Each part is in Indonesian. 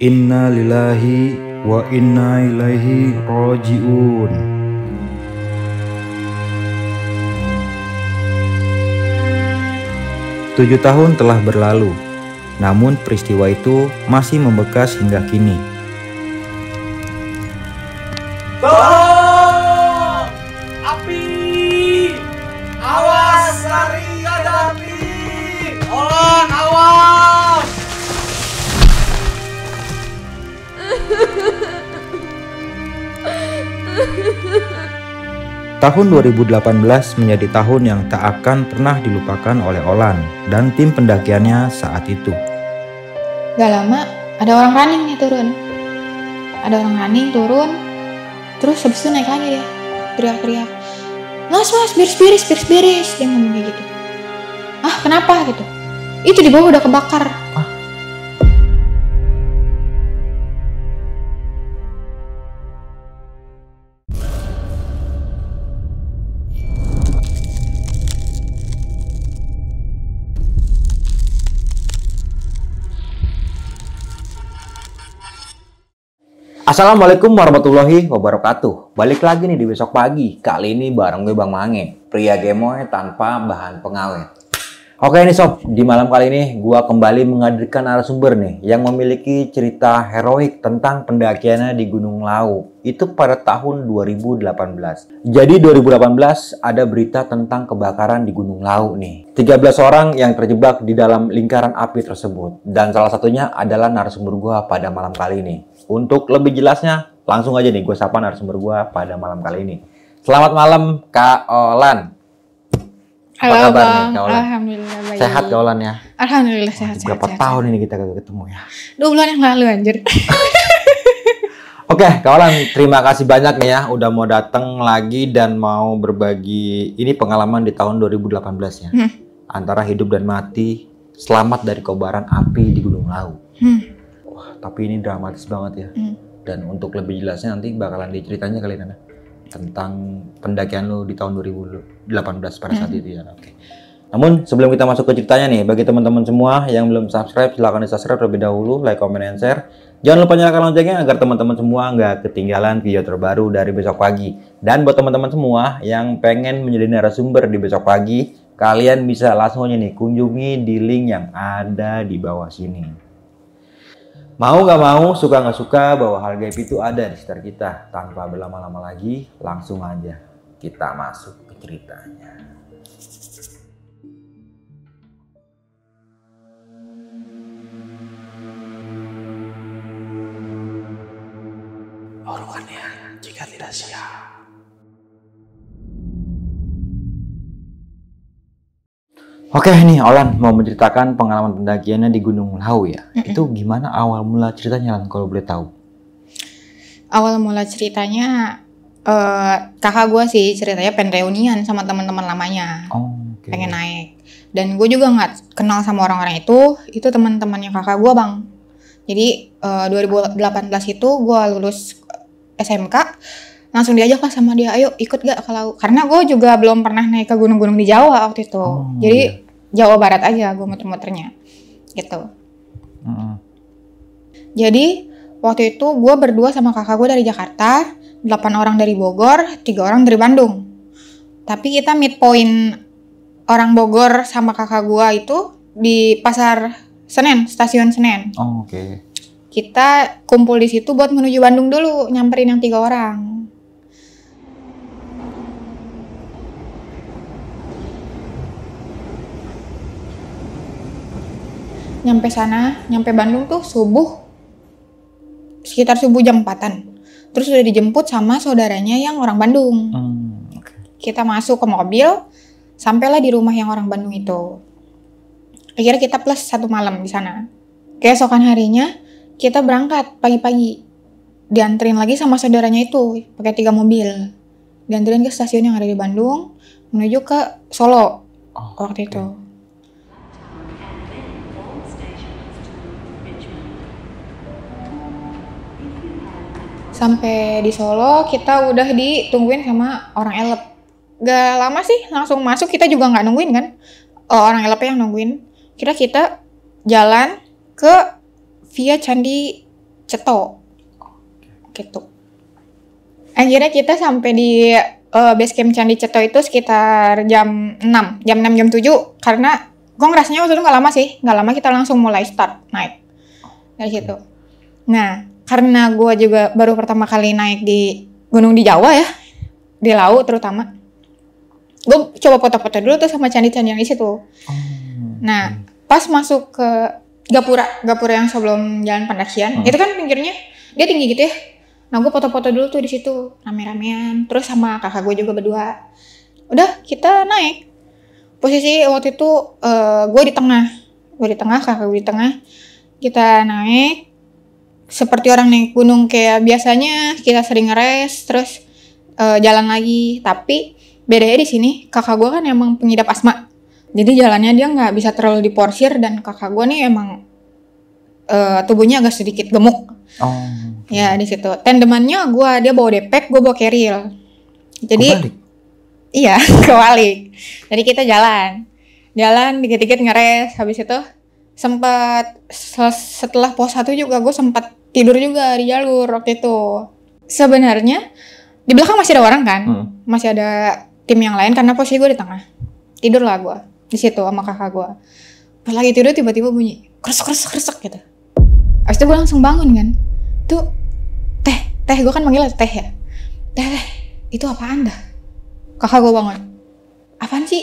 Inna lillahi wa inna ilaihi raji'un. Tujuh tahun telah berlalu, namun peristiwa itu masih membekas hingga kini. Tolong! Api! Awas, lari, ada api! Tolong, awas! Tahun 2018 menjadi tahun yang tak akan pernah dilupakan oleh Olan dan tim pendakiannya saat itu. Gak lama ada orang running nih turun. Ada orang running turun, terus habis itu naik lagi dia, teriak-teriak. Mas, beres. Dia ngomong kayak gitu. Ah, kenapa gitu? Itu di bawah udah kebakar. Assalamualaikum warahmatullahi wabarakatuh. Balik lagi nih di besok pagi. Kali ini bareng gue Bang Mange, pria gemoy tanpa bahan pengawet. Oke nih sob, di malam kali ini gue kembali menghadirkan narasumber nih yang memiliki cerita heroik tentang pendakiannya di Gunung Lawu. Itu pada tahun 2018. Jadi 2018 ada berita tentang kebakaran di Gunung Lawu nih. 13 orang yang terjebak di dalam lingkaran api tersebut. Dan salah satunya adalah narasumber gue pada malam kali ini. Untuk lebih jelasnya, langsung aja nih gue sapa narasumber gue pada malam kali ini. Selamat malam Kak Olan. Halo kabar Bang, nih, Kak Olan? Alhamdulillah baik. Sehat Kak Olan ya? Alhamdulillah sehat. Berapa tahun ini kita gak ketemu ya? 2 bulan yang lalu anjir. Oke, Kak Olan, terima kasih banyak nih ya udah mau datang lagi dan mau berbagi ini pengalaman di tahun 2018 ya. Antara hidup dan mati, selamat dari kobaran api di Gunung Lawu. Wah, tapi ini dramatis banget ya. Dan untuk lebih jelasnya nanti bakalan diceritanya kali Nana tentang pendakian lu di tahun 2018 pada saat itu ya. Oke. Namun sebelum kita masuk ke ceritanya nih, bagi teman-teman semua yang belum subscribe, silahkan di subscribe terlebih dahulu, like, comment, and share. Jangan lupa nyalakan loncengnya agar teman-teman semua nggak ketinggalan video terbaru dari besok pagi. Dan buat teman-teman semua yang pengen menjadi narasumber di besok pagi, kalian bisa langsung aja nih kunjungi di link yang ada di bawah sini. Mau nggak mau, suka nggak suka, bahwa hal gaib itu ada di sekitar kita. Tanpa berlama-lama lagi, langsung aja kita masuk ke ceritanya. Urukannya jika tidak siap. Oke nih, Olan mau menceritakan pengalaman pendakiannya di Gunung Lawu ya. Itu gimana awal mula ceritanya Lan, kalau boleh tahu? Awal mula ceritanya kakak gue sih ceritanya pengen reunian sama teman-teman lamanya. Oh, oke. Pengen naik. Dan gue juga nggak kenal sama orang-orang itu teman-temannya kakak gue Bang. Jadi 2018 itu gue lulus SMK, langsung diajak lah sama dia, ayo ikut gak ke Lawu. Karena gue juga belum pernah naik ke gunung-gunung di Jawa waktu itu. Jadi Jawa Barat aja gue muter-muternya gitu. Jadi waktu itu gue berdua sama kakak gue dari Jakarta, 8 orang dari Bogor, 3 orang dari Bandung. Tapi kita meet point orang Bogor sama kakak gue itu di Pasar Senen, Stasiun Senen. Oh, oke. Kita kumpul di situ buat menuju Bandung dulu, nyamperin yang 3 orang. Nyampe sana, nyampe Bandung tuh sekitar subuh jam 4-an. Terus udah dijemput sama saudaranya yang orang Bandung. Okay. Kita masuk ke mobil, sampailah di rumah yang orang Bandung itu. Akhirnya kita plus 1 malam di sana. Keesokan harinya kita berangkat pagi-pagi. Dianterin lagi sama saudaranya itu pakai 3 mobil. Dianterin ke stasiun yang ada di Bandung menuju ke Solo waktu itu. Sampai di Solo kita udah ditungguin sama orang elep. Gak lama sih, langsung masuk, kita juga nggak nungguin kan. Orang elepnya yang nungguin. Kita jalan ke via Candi Ceto gitu. Akhirnya kita sampai di base camp Candi Ceto itu sekitar jam 6 jam 7 karena gue ngerasanya waktu itu nggak lama kita langsung mulai start naik dari situ. Nah karena gue juga baru pertama kali naik di gunung di Jawa ya, di laut terutama, gue coba foto-foto dulu tuh sama candi-candi yang di situ. Nah pas masuk ke Gapura yang sebelum jalan pendakian, itu kan pinggirnya dia tinggi gitu ya. Nah gue foto-foto dulu tuh di situ rame-ramean, terus sama kakak gue juga berdua. Udah kita naik. Posisi waktu itu gue di tengah, kakak gue di tengah. Kita naik seperti orang naik gunung kayak biasanya, kita sering ngeres, terus jalan lagi. Tapi bedanya di sini kakak gue kan emang pengidap asma, jadi jalannya dia nggak bisa terlalu diporsir, dan kakak gue nih emang tubuhnya agak sedikit gemuk. Ya di situ tandemannya dia bawa depek, gue bawa keril. Jadi iya kebalik. Jadi kita jalan dikit-dikit ngeres. Habis itu sempat setelah pos 1 juga gue sempat tidur juga di jalur waktu itu. Sebenarnya di belakang masih ada orang kan, masih ada tim yang lain karena posisi gue di tengah. Tidur lah gue di situ sama kakak gue. Pas lagi tidur tiba-tiba bunyi kresek gitu. Habis itu gue langsung bangun kan. Tuh teh gue kan manggilnya teh ya. Teh itu apaan dah? Kakak gue bangun. Apaan sih?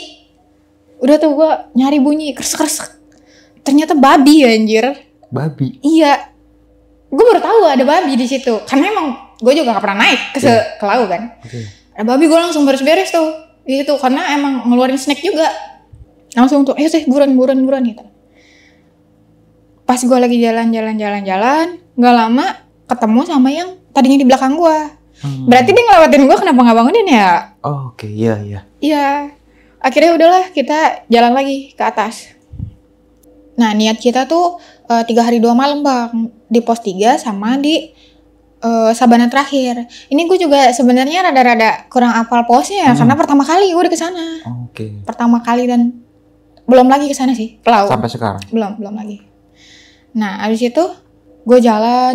Udah tuh gue nyari bunyi kresek. Ternyata babi anjir. Babi? Iya. Gue baru tahu ada babi di situ. Karena emang gue juga gak pernah naik ke laut kan. Ada babi, gue langsung beres-beres tuh. Gitu karena emang ngeluarin snack juga. Langsung tuh, teh buruan gitu. Pas gue lagi jalan, gak lama ketemu sama yang tadinya di belakang gue. Berarti dia ngelewatin gue, kenapa gak bangunin ya? Oke, iya. Iya. Akhirnya udahlah kita jalan lagi ke atas. Nah niat kita tuh 3 hari 2 malam bang. Di pos 3 sama di Sabana terakhir. Ini gue juga sebenarnya rada-rada kurang hafal posnya ya, karena pertama kali gue udah kesana. Pertama kali dan belum lagi kesana sih, Pelau. Sampai sekarang? Belum lagi. Nah abis itu gue jalan,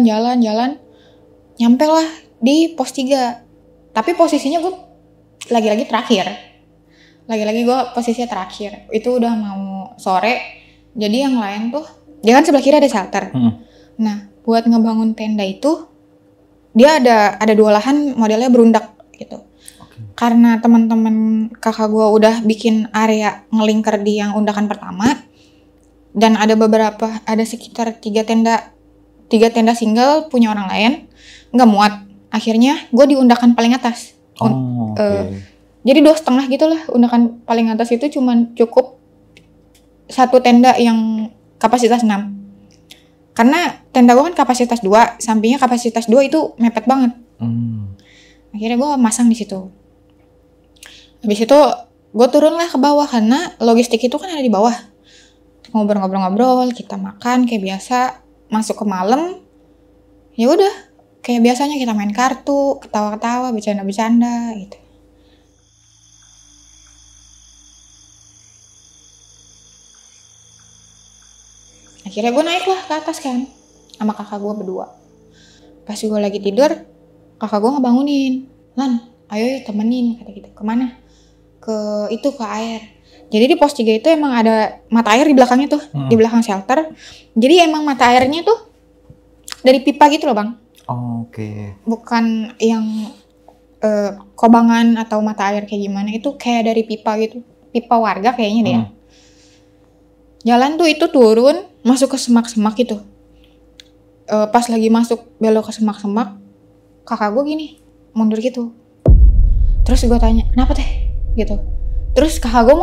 nyampe lah di pos 3. Tapi posisinya gue lagi-lagi terakhir. Gue posisinya terakhir. Itu udah mau sore. Jadi yang lain tuh, dia kan sebelah kiri ada shelter. Nah buat ngebangun tenda itu, dia ada 2 lahan modelnya berundak gitu. Karena teman-teman kakak gue udah bikin area ngelingker di yang undakan pertama, dan ada sekitar 3 tenda single punya orang lain, nggak muat. Akhirnya gue di undakan paling atas. Jadi 2,5 gitu lah. Undakan paling atas itu cuman cukup 1 tenda yang kapasitas 6. Karena tenda gue kan kapasitas 2, sampingnya kapasitas 2 itu mepet banget. Akhirnya gue masang di situ. Habis itu gue turun lah ke bawah karena logistik itu kan ada di bawah. Ngobrol-ngobrol, kita makan kayak biasa. Masuk ke malam, ya udah kayak biasanya kita main kartu, ketawa-ketawa, bercanda-bercanda gitu. Akhirnya gue naik lah ke atas kan sama kakak gue berdua. Pas gue lagi tidur, kakak gue ngebangunin. Lan, ayo temenin, kata gitu. Kemana? Ke air. Jadi di pos 3 itu emang ada mata air di belakangnya tuh, di belakang shelter. Jadi emang mata airnya tuh dari pipa gitu loh bang. Bukan yang kobangan atau mata air kayak gimana, itu kayak dari pipa gitu. Pipa warga kayaknya deh ya. Jalan tuh itu turun, masuk ke semak-semak gitu. Pas lagi masuk belok ke semak-semak, kakak gue gini, mundur gitu. Terus gue tanya, kenapa teh? Gitu. Terus kakak gue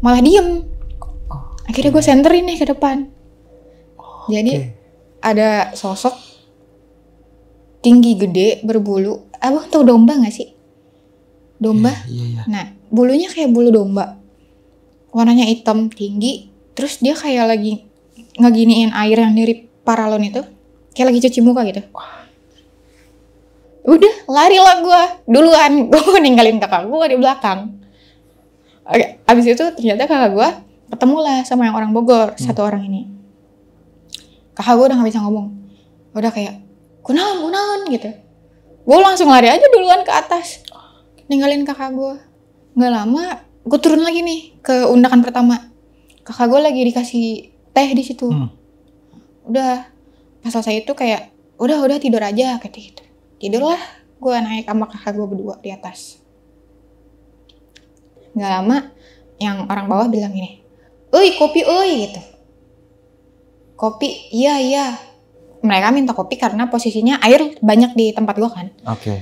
malah diem. Akhirnya gue senterin nih ke depan. Jadi ada sosok tinggi gede berbulu. Abang tau domba gak sih? Domba? Iya. Nah bulunya kayak bulu domba, warnanya hitam tinggi. Terus dia kayak lagi ngeginiin air yang dari paralon itu, kayak lagi cuci muka gitu. Udah lari lah gue duluan. Gue ninggalin kakak gue di belakang. Abis itu ternyata kakak gue ketemu lah sama yang orang Bogor, 1 orang ini. Kakak gue udah gak bisa ngomong. Udah kayak kunaon gitu. Gue langsung lari aja duluan ke atas, ninggalin kakak gue. Nggak lama gue turun lagi nih ke undakan pertama. Kakak gue lagi dikasih teh di situ. Udah pas selesai itu kayak udah tidur aja kayak gitu. Tidurlah gue naik sama kakak gue berdua di atas. Nggak lama yang orang bawah bilang gini, "Oi kopi oi," gitu. Kopi, iya. Mereka minta kopi karena posisinya air banyak di tempat gue kan. Oke.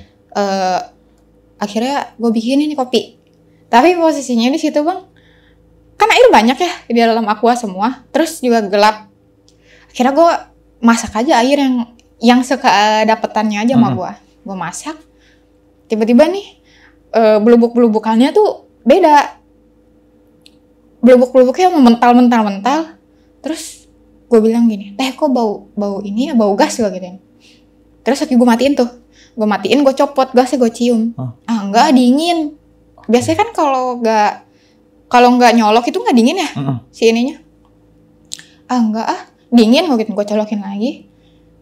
Akhirnya gue bikinin nih kopi. Tapi posisinya di situ bang, kan air banyak ya di dalam aqua semua. Terus juga gelap. Akhirnya gue masak aja air yang dapetannya aja sama gue. Gue masak. Tiba-tiba nih belubuk-belubukannya tuh beda. Belubuk-belubuknya mental. Terus gue bilang gini, teh kok bau ini ya, bau gas gue gitu. Terus lagi gue matiin tuh. Gue matiin, gue copot gasnya, gue cium. Enggak, dingin. Biasanya kan kalau nggak nyolok itu nggak dingin ya si ininya. Enggak dingin gue gitu. Gue colokin lagi.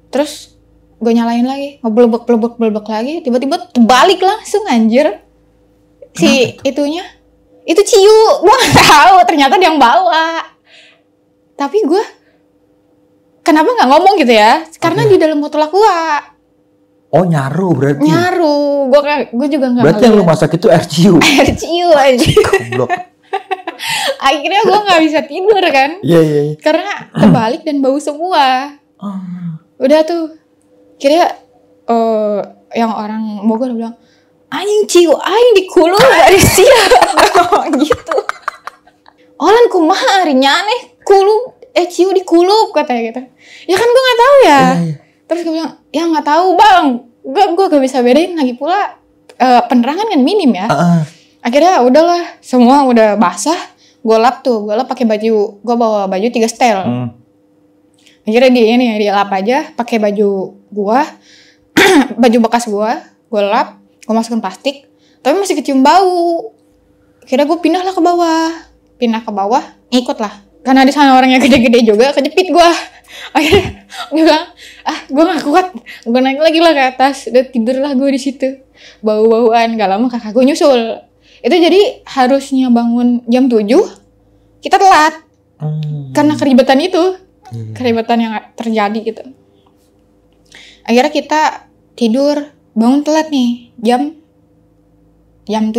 Terus gue nyalain lagi, ngebelebek lagi. Tiba-tiba terbalik langsung anjir. Si itunya. Itu ciu. Gue nggak tahu. Ternyata dia yang bawa. Tapi gue kenapa nggak ngomong gitu ya? Karena di dalam botol aqua. Oh nyaru berarti. Nyaru, gue juga nggak. Berarti yang lu masak itu air ciu. Air ciu aja. Goblok. Akhirnya gue nggak bisa tidur kan. Iya. Karena terbalik dan bau semua. Udah tuh, kira yang orang Bogor bilang, anjing ciu, aing dikulung dari siang gitu. Olan kumaha hari nyane kulung ciu dikulung katanya gitu. Ya kan gue nggak tahu ya. Iya. Terus gue bilang, ya nggak tahu bang, gue gak bisa bedain lagi pula penerangan kan minim ya. Akhirnya udahlah, semua udah basah, gue lap pakai baju, gue bawa baju 3 setel. Akhirnya dia lap aja, pakai baju gue, baju bekas gue lap, gue masukin plastik, tapi masih kecium bau. Akhirnya gue pindah ke bawah, ngikut lah, karena di sana orangnya gede-gede juga, kejepit gue. Akhirnya gue bilang, gue gak kuat, gue naik lagi lah ke atas, udah tidur lah gue di situ, bau-bauan. Gak lama kakak gue nyusul. Itu jadi harusnya bangun jam 7, kita telat karena keribetan itu, keribetan yang terjadi gitu. Akhirnya kita tidur, bangun telat nih, jam 7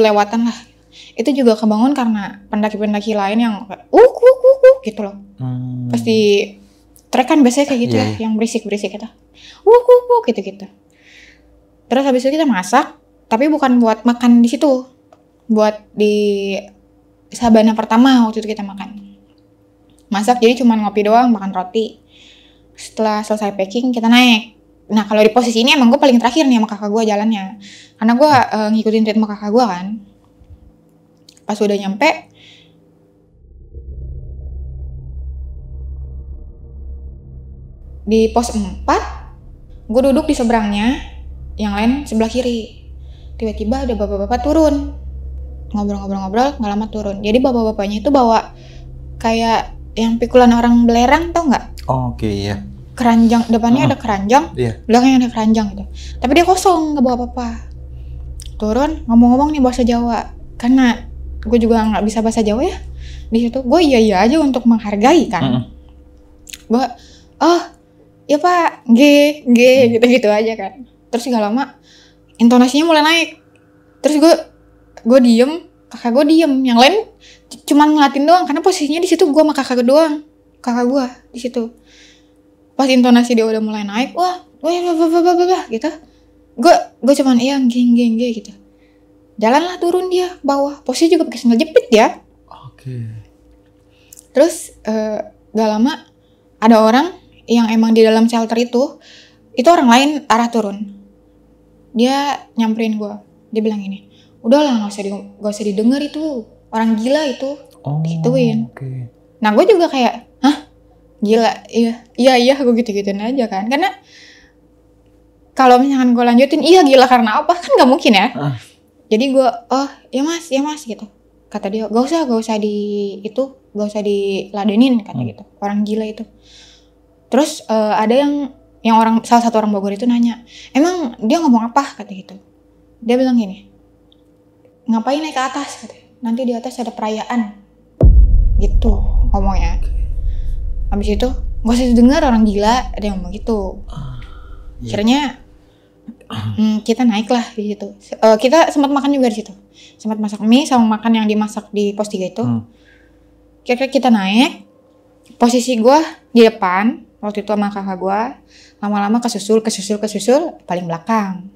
lewatan lah. Itu juga kebangun karena pendaki-pendaki lain yang gitu loh. Pasti trek kan biasanya kayak gitu ya, yang berisik-berisik gitu. Gitu. Terus habis itu kita masak, tapi bukan buat makan di situ. Buat di Sabana pertama waktu itu kita makan. Masak jadi cuma ngopi doang, makan roti. Setelah selesai packing kita naik. Nah kalau di posisi ini emang gue paling terakhir nih sama kakak gue jalannya. Karena gue ngikutin ritme kakak gue kan. Pas udah nyampe, di pos 4, gue duduk di seberangnya, yang lain sebelah kiri. Tiba-tiba ada bapak-bapak turun, ngobrol-ngobrol, gak lama turun. Jadi bapak-bapaknya itu bawa kayak yang pikulan orang belerang, tau gak? Oh, oke, iya. Keranjang, depannya ada keranjang, belakangnya ada keranjang gitu. Tapi dia kosong, gak bawa apa-apa. Turun, ngomong-ngomong nih bahasa Jawa. Karena gue juga gak bisa bahasa Jawa ya. Di situ gue iya aja untuk menghargai kan. Gue, ya pak, G gitu aja kan. Terus gak lama intonasinya mulai naik. Terus gue diem, kakak gue diem, yang lain cuma ngeliatin doang karena posisinya di situ gue sama kakak doang, kakak gue di situ. Pas intonasi dia udah mulai naik, wah gitu. Gue cuman iya geng gitu. Jalanlah turun dia bawah, posisi juga pakai sandal jepit ya. Terus gak lama ada orang yang emang di dalam shelter itu orang lain arah turun. Dia nyamperin gue, dia bilang gini, udahlah gak usah didengar itu, orang gila itu, gituin. Nah gue juga kayak, hah gila, iya gue gitu-gituin aja kan, karena kalau misalkan gue lanjutin, iya gila karena apa, kan gak mungkin ya. Jadi gue, ya mas gitu, kata dia, gak usah diladenin kata gitu, orang gila itu. Terus ada yang yang salah satu orang Bogor itu nanya, emang dia ngomong apa kata gitu. Dia bilang gini, ngapain naik ke atas kata, nanti di atas ada perayaan gitu ngomongnya. Habis itu gak usah dengar orang gila, ada yang ngomong gitu. Akhirnya kita naik lah di situ. Kita sempat makan juga di situ, sempat masak mie sama makan yang dimasak di pos 3 itu. Kira-kira kita naik, posisi gue di depan waktu itu sama kakak gue, lama-lama kesusul paling belakang.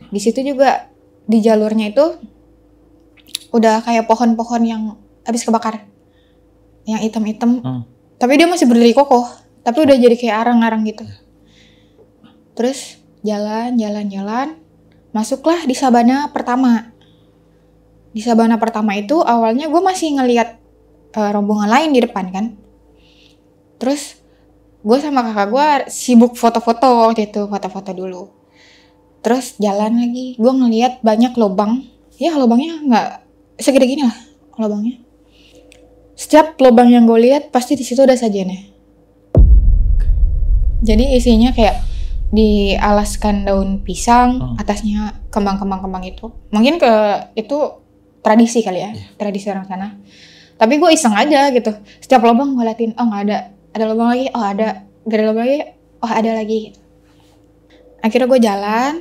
Di situ juga di jalurnya itu udah kayak pohon-pohon yang habis kebakar, yang hitam-hitam, tapi dia masih berdiri kokoh, tapi udah jadi kayak arang-arang gitu. Terus jalan, masuklah di sabana pertama. Di sabana pertama itu awalnya gue masih ngelihat rombongan lain di depan kan. Terus gue sama kakak gue sibuk foto-foto waktu itu, foto-foto dulu. Terus jalan lagi, gue ngelihat banyak lubang. Ya lubangnya nggak segede gini lah lubangnya. Setiap lubang yang gue lihat pasti di situ ada sajennya. Jadi isinya kayak dialaskan daun pisang, atasnya kembang itu. Mungkin itu tradisi kali ya, tradisi orang sana. Tapi gue iseng aja gitu. Setiap lubang gue liatin, oh nggak ada. Ada lubang lagi, oh ada. Gak ada lubang lagi, oh ada lagi. Gitu. Akhirnya gue jalan,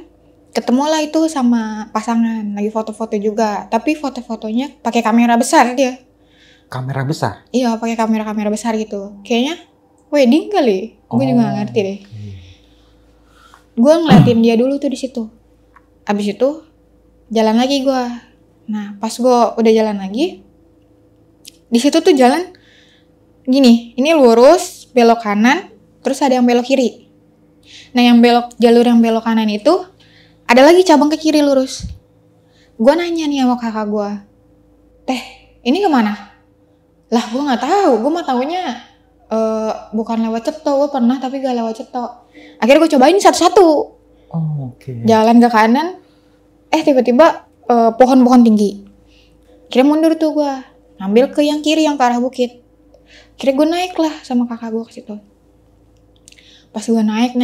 ketemulah itu sama pasangan, lagi foto-foto juga. Tapi foto-fotonya pakai kamera besar dia. Kamera besar? Iya, pakai kamera besar gitu. Kayaknya wedding kali. Gue juga gak ngerti deh. Gue ngeliatin dia dulu tuh di situ. Abis itu jalan lagi gue. Nah, pas gue udah jalan lagi, di situ tuh jalan gini, ini lurus, belok kanan, terus ada yang belok kiri. Nah, jalur yang belok kanan itu ada lagi cabang ke kiri lurus. Gue nanya nih sama kakak gue, teh, ini kemana? Lah, gue nggak tahu. Gue mah taunya bukan lewat Ceto. Gue pernah tapi gak lewat Ceto. Akhirnya gue cobain satu-satu. Jalan ke kanan, tiba-tiba pohon-pohon tinggi. Akhirnya mundur tuh gue, ngambil ke yang kiri yang ke arah bukit. Akhirnya gue naik lah sama kakak gue ke situ. Pas gue naik,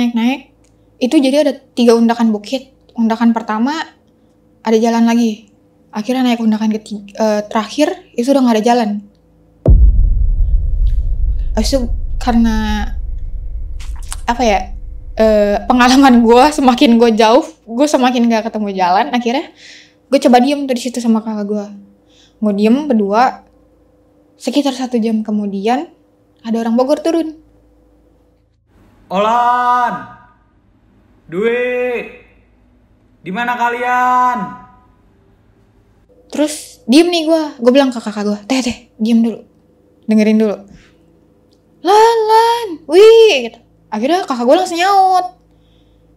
itu jadi ada 3 undakan bukit. Undakan pertama ada jalan lagi. Akhirnya naik undakan terakhir, itu udah gak ada jalan. Habis itu karena pengalaman gue semakin gue jauh, gue semakin gak ketemu jalan. Akhirnya gue coba diem tuh di situ sama kakak gue. Gue diem berdua. Sekitar 1 jam kemudian ada orang Bogor turun. Olan, Dwi, di mana kalian? Terus diem nih gue bilang ke kakak gue, teh, diem dulu, dengerin dulu. Lan, wih, gitu. Akhirnya kakak gue langsung nyaut,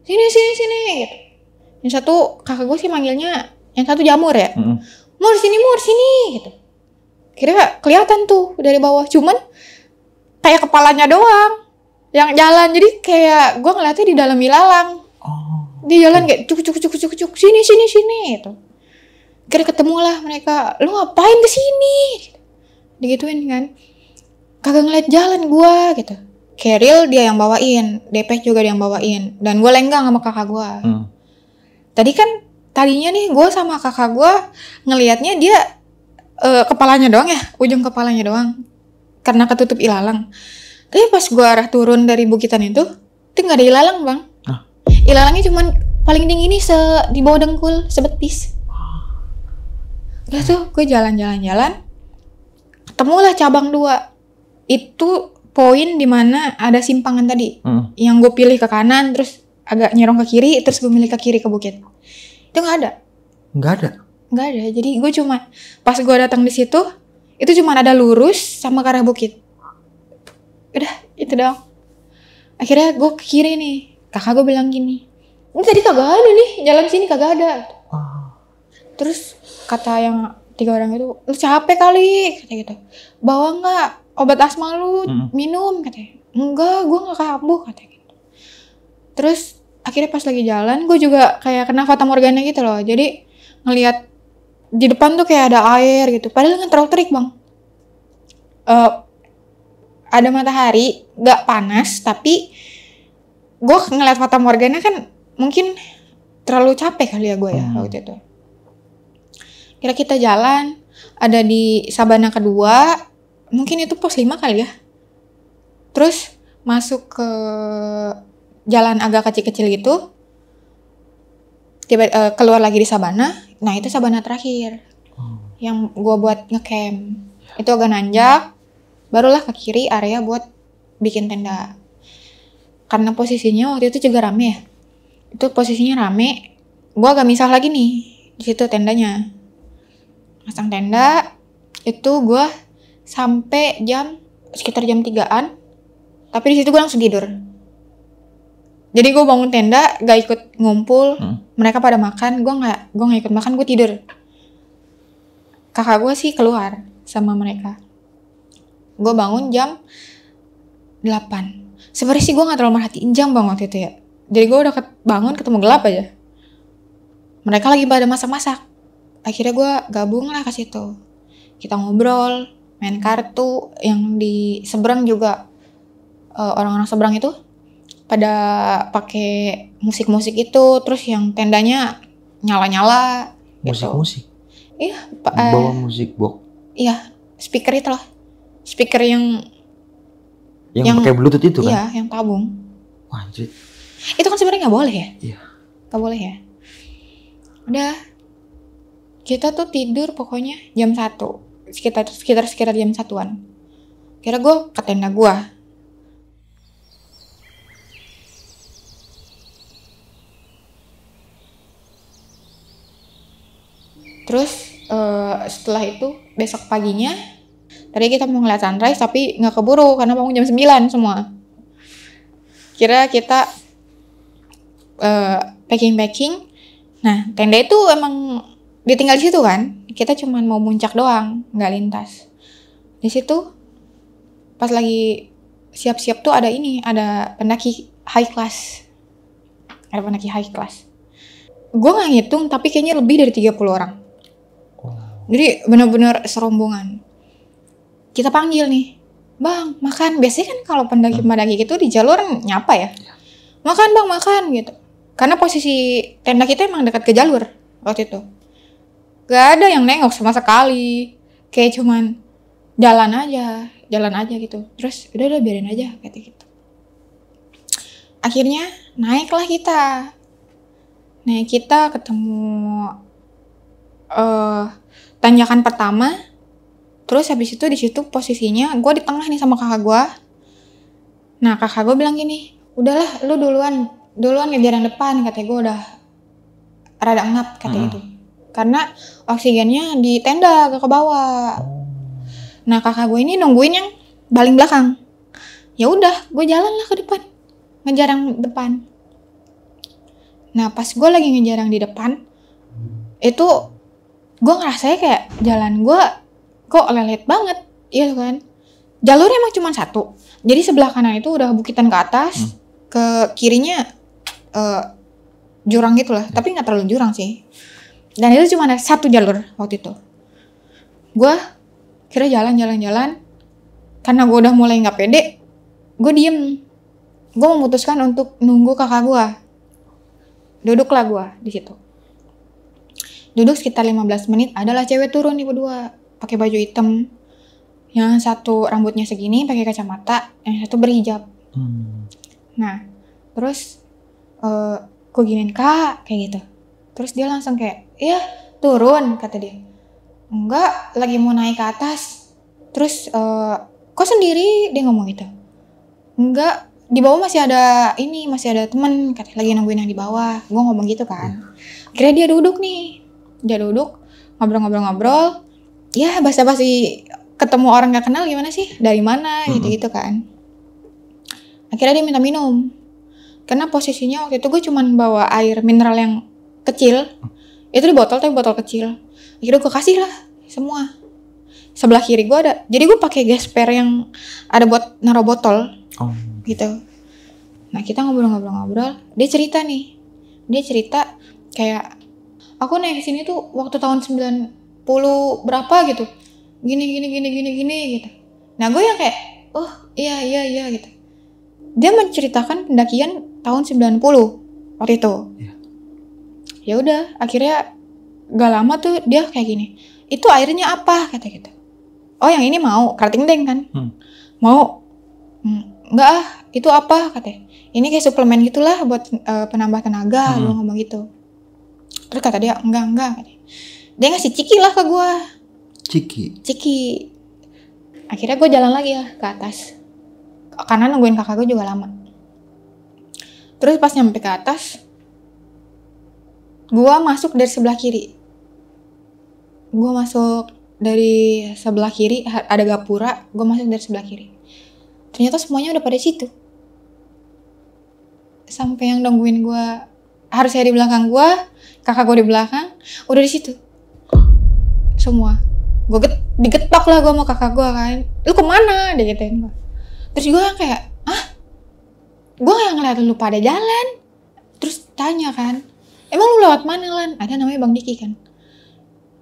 sini, gitu. Yang satu kakak gue sih manggilnya, yang satu Jamur ya, Mur sini, gitu. Kira kelihatan tuh dari bawah, cuman kayak kepalanya doang yang jalan, jadi kayak gue ngeliatnya di dalam ilalang. Dia jalan kayak cuk, sini, gitu. Kira ketemulah mereka, lu ngapain kesini? Digituin kan. Kagak ngeliat jalan gue gitu. Keril dia yang bawain, DP juga dia yang bawain, dan gue lenggang sama kakak gue. Tadinya nih gue sama kakak gue ngelihatnya dia kepalanya doang ya, ujung kepalanya doang, karena ketutup ilalang. Tapi pas gue arah turun dari bukitan itu nggak ada ilalang bang. Ilalangnya cuman paling tinggi nih di bawah dengkul, sebetis. Udah tuh gue jalan, ketemulah cabang 2. Itu poin dimana ada simpangan tadi, yang gue pilih ke kanan, terus agak nyerong ke kiri, terus gue milih ke kiri ke bukit. Itu nggak ada. Jadi gue cuma pas gue datang di situ, itu cuma ada lurus sama ke arah bukit. Udah itu doang. Akhirnya gue ke kiri nih. Kakak gue bilang gini, ini tadi kagak ada nih, jalan sini kagak ada. Terus kata yang 3 orang itu, lu capek kali, kata gitu. Bawa nggak obat asma lu minum, katanya. Enggak, gue nggak kambuh, katanya gitu. Terus akhirnya pas lagi jalan, gue juga kayak kena fata morgana gitu loh. Jadi ngelihat di depan tuh kayak ada air gitu. Padahal nggak terlalu terik bang. Ada matahari, nggak panas, tapi gue ngeliat Fata Morgana kan mungkin terlalu capek kali ya gue ya waktu itu. Kira kita jalan, ada di Sabana kedua, mungkin itu pos 5 kali ya. Terus masuk ke jalan agak kecil-kecil gitu, keluar lagi di Sabana. Nah itu Sabana terakhir yang gue buat ngecamp. Itu agak nanjak, barulah ke kiri area buat bikin tenda. Karena posisinya waktu itu juga rame ya. Itu posisinya rame, gue agak misah lagi nih di situ tendanya. Masang tenda, itu gue sampai sekitar jam 3-an. Tapi di situ gue langsung tidur. Jadi gue bangun tenda, gak ikut ngumpul. Mereka pada makan, gue nggak ikut makan, gue tidur. Kakak gue sih keluar sama mereka. Gue bangun jam 8. Sebenarnya sih gue nggak terlalu merhatiin jam bang waktu itu ya. Jadi gue udah bangun ketemu gelap aja. Mereka lagi pada masak-masak. Akhirnya gue gabung lah ke situ. Kita ngobrol, main kartu. Yang di seberang juga orang-orang seberang itu pada pakai musik-musik itu, terus yang tendanya nyala-nyala. Musik-musik. Iya. Bawa musik box. Iya, speaker itu loh. Speaker yang pakai bluetooth itu kan? Iya, yang tabung. Wah, anjir. Itu kan sebenarnya nggak boleh ya? Iya. Nggak boleh ya. Udah, kita tuh tidur pokoknya jam 1, sekitar jam 1-an. Kira gue ke tenda gue. Terus setelah itu besok paginya tadi kita mau ngeliat sunrise tapi nggak keburu karena bangun jam 9 semua. Kira kita packing. Nah tenda itu emang ditinggal di situ kan. Kita cuma mau muncak doang, nggak lintas. Di situ pas lagi siap-siap tuh ada pendaki high class. Ada pendaki high class. Gue nggak ngitung tapi kayaknya lebih dari 30 orang. Jadi benar-benar serombongan. Kita panggil nih, bang makan. Biasanya kan kalau pendaki gitu di jalur nyapa ya. Makan bang, makan gitu. Karena posisi tenda kita emang dekat ke jalur waktu itu. Gak ada yang nengok sama sekali. Kayak cuman jalan aja gitu. Terus udah biarin aja kayak gitu. Akhirnya naiklah kita. Ketemu tanjakan pertama. Terus habis itu di situ posisinya gue di tengah nih sama kakak gue. Nah kakak gue bilang gini, udahlah lu duluan ngejar yang depan, katanya. Gue udah rada ngap katanya gitu. Karena oksigennya di tenda gak ke bawah. Nah kakak gue ini nungguin yang paling belakang. Ya udah, gue jalan lah ke depan, ngejar yang depan. Nah pas gue lagi ngejar yang di depan, itu gue ngerasanya kayak jalan gue kok lelet banget, iya kan? Jalurnya emang cuma satu. Jadi sebelah kanan itu udah bukitan ke atas, ke kirinya jurang gitu lah. Tapi nggak terlalu jurang sih. Dan itu cuma ada satu jalur waktu itu. Gue kira jalan. Karena gue udah mulai nggak pede, gue diem. Gue memutuskan untuk nunggu kakak gue. Duduklah gue di situ. Duduk sekitar 15 menit, adalah cewek turun nih berdua, pakai baju hitam. Yang satu rambutnya segini, pakai kacamata, yang satu berhijab. Nah, terus gue giniin kak, kayak gitu. Terus dia langsung kayak, iya turun, kata dia. Enggak, lagi mau naik ke atas. Terus, kok sendiri? Dia ngomong gitu. Enggak, di bawah masih ada teman, katanya lagi nungguin yang di bawah. Gue ngomong gitu kan. Akhirnya dia duduk nih. Dia duduk, ngobrol-ngobrol. Ya basa-basi ketemu orang gak kenal gimana sih? Dari mana? Gitu-gitu kan. Akhirnya dia minta minum. Karena posisinya waktu itu gue cuman bawa air mineral yang kecil. Itu di botol, tapi botol kecil. Akhirnya gue kasih lah semua. Sebelah kiri gue ada. Jadi gue pakai gesper yang ada buat naruh botol. Gitu. Nah kita ngobrol-ngobrol. Dia cerita kayak, aku naik sini tuh waktu tahun 90 berapa gitu. Gini gitu. Nah gue yang kayak, oh iya gitu. Dia menceritakan pendakian tahun 90 waktu itu. Ya udah, akhirnya gak lama tuh dia kayak gini. Itu airnya apa? Kata gitu. Oh yang ini mau, kerating deng kan? Mau? Enggak ah, itu apa? Katanya. Ini kayak suplemen gitulah buat penambah tenaga. Gue ngomong gitu. Terus kata dia, enggak. Katanya. Dia ngasih ciki lah ke gue. Ciki. Akhirnya gue jalan lagi ya ke atas. Karena nungguin kakak gue juga lama. Terus pas nyampe ke atas, gue masuk dari sebelah kiri. Gue masuk dari sebelah kiri, ada gapura. Gue masuk dari sebelah kiri. Ternyata semuanya udah pada situ. Sampai yang nungguin gue, harusnya di belakang gue, kakak gue di belakang, udah di situ. Semua. Gue digetok lah gue sama kakak gue kan. Lu kemana? Dia gituin gue. Terus gue yang kayak, gue yang ngeliat lu pada jalan. Terus tanya kan, emang lu lewat mana Lan? Ada namanya Bang Diki kan.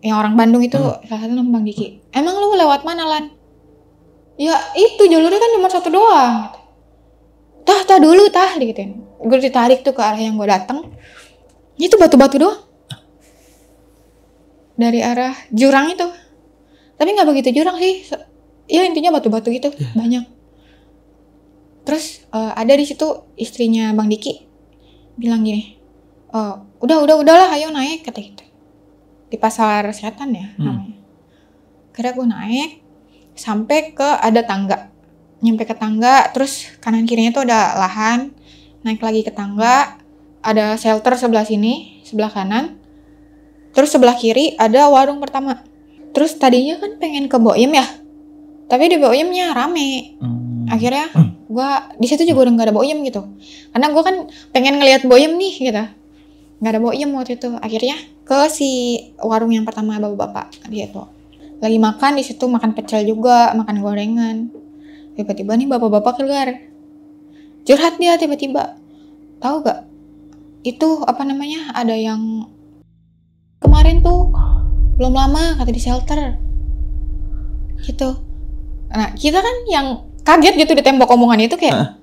Yang orang Bandung itu salah satu nama Bang Diki. Emang lu lewat mana Lan? Ya itu jalurnya kan cuma satu doang. Tah dulu dia gituin. Gue ditarik tuh ke arah yang gue dateng. Itu batu-batu doang. Dari arah jurang itu. Tapi gak begitu jurang sih. Ya intinya batu-batu gitu, banyak. Terus ada di situ istrinya Bang Diki bilang gini, udahlah ayo naik, kata gitu. Di pasar setan ya namanya. Kira gue naik sampai ke ada tangga. Nyampe ke tangga, terus kanan kirinya tuh ada lahan. Naik lagi ke tangga, ada shelter sebelah sini, sebelah kanan. Terus sebelah kiri ada warung pertama. Terus tadinya kan pengen ke Boim ya, tapi di Boimnya rame. Akhirnya gue di situ juga udah nggak ada Boim gitu, karena gue kan pengen ngelihat Boim nih gitu. Nggak ada Boim waktu itu. Akhirnya ke si warung yang pertama bapak-bapak dia tuh lagi makan di situ, makan pecel juga, makan gorengan. Tiba-tiba nih bapak-bapak keluar, curhat dia tiba-tiba. Tahu gak? Itu apa namanya? Ada yang kemarin tuh belum lama kata di shelter gitu. Nah kita kan yang kaget gitu di tembok omongan itu kayak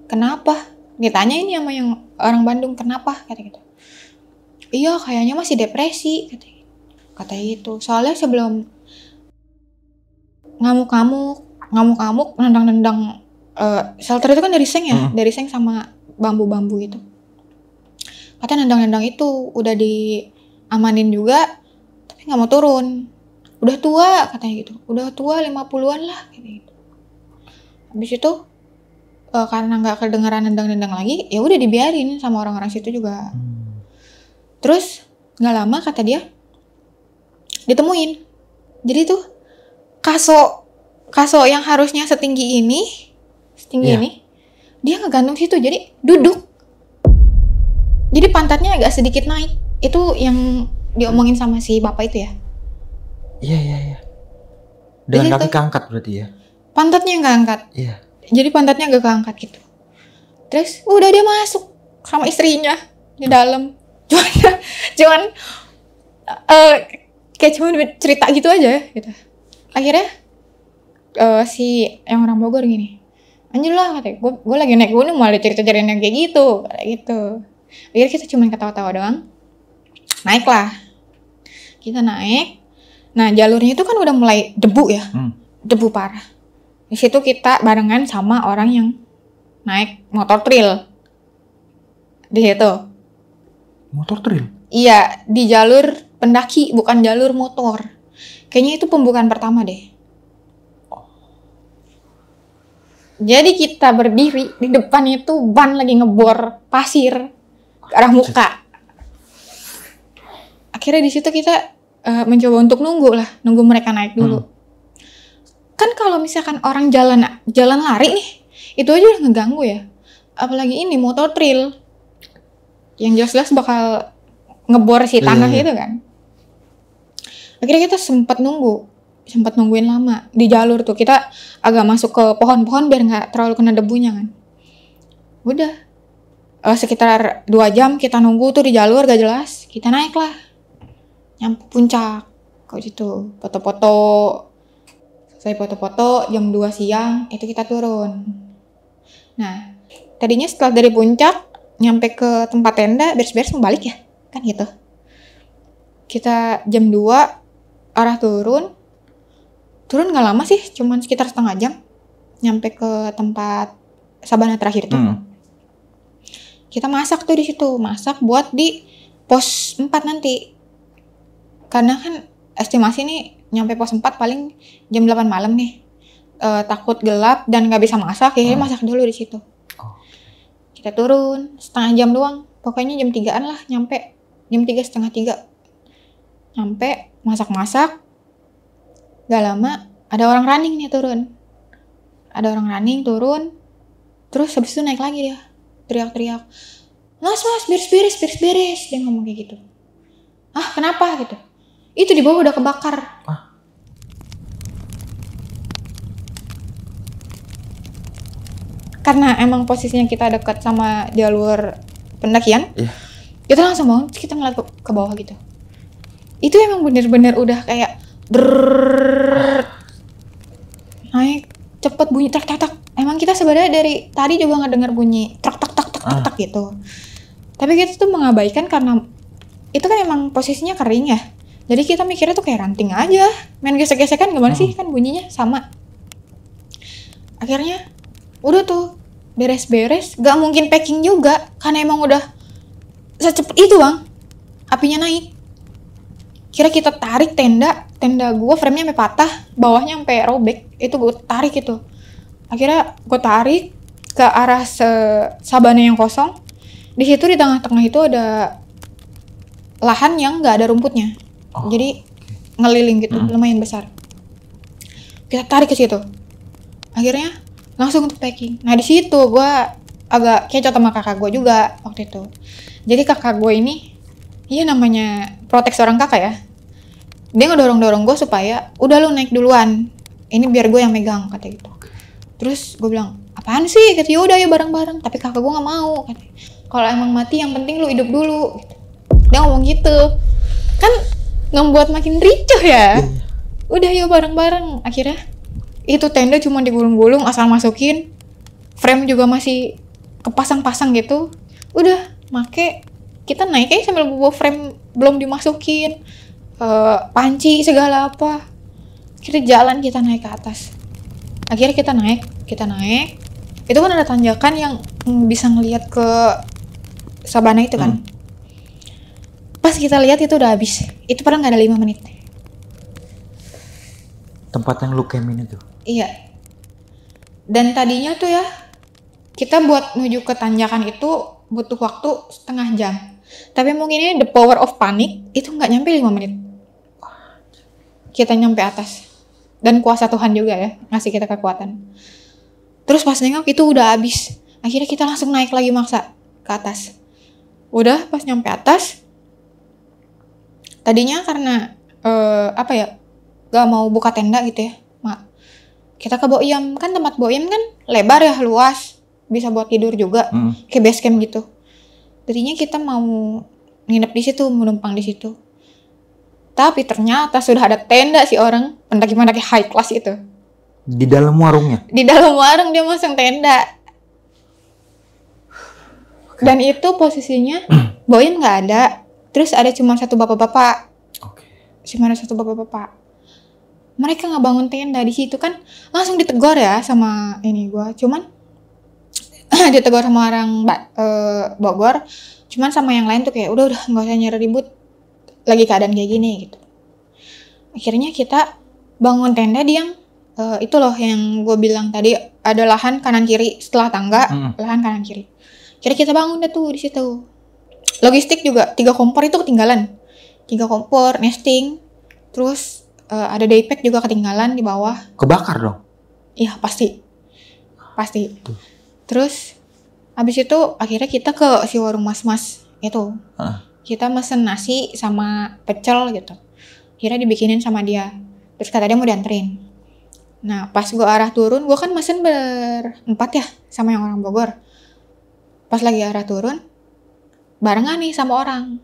kenapa? Ditanya ini sama yang orang Bandung, kenapa? Kata gitu. Iya kayaknya masih depresi kata itu. Soalnya sebelum ngamuk-ngamuk nendang-nendang shelter itu kan dari seng ya, dari seng sama bambu-bambu gitu. Katanya nendang-nendang itu udah diamanin juga, tapi nggak mau turun. Udah tua katanya gitu, udah tua 50-an lah gitu. Habis itu karena nggak kedengeran nendang-nendang lagi, ya udah dibiarin sama orang-orang situ juga. Terus nggak lama kata dia ditemuin. Jadi tuh kaso yang harusnya setinggi ini, dia ngegantung situ, jadi duduk. Jadi pantatnya agak sedikit naik. Itu yang diomongin sama si bapak itu ya. Iya. Dengan kaki keangkat berarti ya? Pantatnya nggak angkat. Iya. Jadi pantatnya agak keangkat gitu. Terus udah dia masuk sama istrinya di dalam. Cuman kayak cuma cerita gitu aja gitu. Akhirnya si yang orang Bogor gini, anjir lah katanya, gue lagi naik gunung malah cerita-ceritain yang kayak gitu, kayak gitu. Akhirnya kita cuma ketawa-tawa doang. Naiklah. Kita naik. Nah jalurnya itu kan udah mulai debu ya, debu parah. Di situ kita barengan sama orang yang naik motor trail. Di situ. Motor trail? Iya, di jalur pendaki, bukan jalur motor. Kayaknya itu pembukaan pertama deh. Jadi kita berdiri di depan itu ban lagi ngebor pasir ke arah muka. Akhirnya di situ kita mencoba untuk nunggu mereka naik dulu. Kan kalau misalkan orang jalan lari nih, itu aja udah ngeganggu ya. Apalagi ini motor trail yang jelas-jelas bakal ngebor si tanah itu kan. Akhirnya kita sempat nungguin lama di jalur tuh. Kita agak masuk ke pohon-pohon biar nggak terlalu kena debunya kan. Udah sekitar 2 jam kita nunggu tuh di jalur gak jelas. Kita naik lah, nyampe puncak kok gitu. Foto-foto, selesai foto-foto jam 2 siang itu kita turun. Nah Tadinya setelah dari puncak nyampe ke tempat tenda beres-beres mau balik ya kan gitu. Kita jam 2 arah turun nggak lama sih, cuman sekitar setengah jam nyampe ke tempat sabana terakhir tuh. Kita masak tuh di situ, masak buat di pos 4 nanti. Karena kan estimasi nih nyampe pos 4 paling jam 8 malam nih. Takut gelap dan nggak bisa masak, ya masak dulu di situ. Kita turun setengah jam doang, pokoknya jam 3-an lah nyampe, jam 3 setengah 3 nyampe, masak-masak. Gak lama ada orang running nih turun, terus habis itu naik lagi dia teriak-teriak, mas beres-beres, dia ngomong kayak gitu. Kenapa gitu? Itu di bawah udah kebakar. Karena emang posisinya kita dekat sama jalur pendakian, kita langsung bangun, kita ngeliat ke bawah gitu. Itu emang bener-bener udah kayak naik cepet, bunyi tak. Emang kita sebenarnya dari tadi juga ngedenger bunyi tak gitu. Tapi kita tuh mengabaikan karena itu kan emang posisinya kering ya. Jadi kita mikirnya tuh kayak ranting aja, main gesek-gesekan gimana sih, kan bunyinya sama. Akhirnya udah tuh beres-beres, gak mungkin packing juga karena emang udah secepat itu bang, apinya naik. Kira kita tarik tenda gue frame-nya sampai patah, bawahnya sampai robek, itu gue tarik itu. Akhirnya gue tarik ke arah sabana yang kosong. Di situ di tengah-tengah itu ada lahan yang nggak ada rumputnya, jadi ngeliling gitu, lumayan besar. Kita tarik ke situ. Akhirnya langsung untuk packing. Nah di situ gue agak kecoh sama kakak gue juga waktu itu. Jadi kakak gue ini, namanya protek seorang kakak ya. Dia ngedorong gue supaya udah lu naik duluan. Ini biar gue yang megang kata gitu. Terus gue bilang, apaan sih? Kata yaudah ya bareng-bareng. Tapi kakak gue nggak mau. Kalau emang mati yang penting lu hidup dulu. Gitu. Dia ngomong gitu. Kan ngebuat makin ricuh ya. Udah yuk bareng-bareng. Akhirnya itu tenda cuma digulung-gulung, asal masukin. Frame juga masih kepasang-pasang gitu. Udah, kita naik aja sambil bawa frame belum dimasukin. Panci segala apa. Kita jalan, kita naik ke atas. Akhirnya kita naik. Itu kan ada tanjakan yang bisa ngelihat ke sabana itu kan. Pas kita lihat itu udah habis. Itu padahal nggak ada 5 menit. Tempat yang lu camping itu? Iya. Dan tadinya tuh ya, kita buat menuju ke tanjakan itu butuh waktu setengah jam. Tapi mungkin ini the power of panic, itu nggak nyampe 5 menit. Kita nyampe atas. Dan kuasa Tuhan juga ya, ngasih kita kekuatan. Terus pas nengok itu udah habis. Akhirnya kita langsung naik lagi maksa ke atas. Udah pas nyampe atas, tadinya karena gak mau buka tenda gitu ya, kita ke Boyam. Kan tempat Boyam kan lebar ya, luas, bisa buat tidur juga, kayak base camp gitu. Tadinya kita mau nginep di situ, menumpang di situ. Tapi ternyata sudah ada tenda si orang pendaki-pendaki high class itu. Di dalam warungnya? Di dalam warung dia masang tenda. Dan itu posisinya Boyam nggak ada. Terus ada cuma satu bapak-bapak. Cuma ada satu bapak-bapak. Mereka nggak bangun tenda di situ kan, langsung ditegur ya sama ini gue. Cuman ditegur sama orang Bogor. Cuman sama yang lain tuh kayak udah nggak usah nyari ribut. Lagi keadaan kayak gini gitu. Akhirnya kita bangun tenda di yang itu loh yang gue bilang tadi, ada lahan kanan kiri setelah tangga, lahan kanan kiri. Akhirnya kita bangun deh tuh di situ. Logistik juga 3 kompor itu ketinggalan. 3 kompor nesting, terus ada daypack juga ketinggalan di bawah. Kebakar dong? Iya pasti. Terus habis itu akhirnya kita ke si warung mas-mas itu. Kita mesen nasi sama pecel gitu. Akhirnya dibikinin sama dia. Terus kata dia mau dianterin. Nah pas gue arah turun, gue kan mesen berempat ya sama yang orang Bogor. Pas lagi arah turun, barengan sama orang.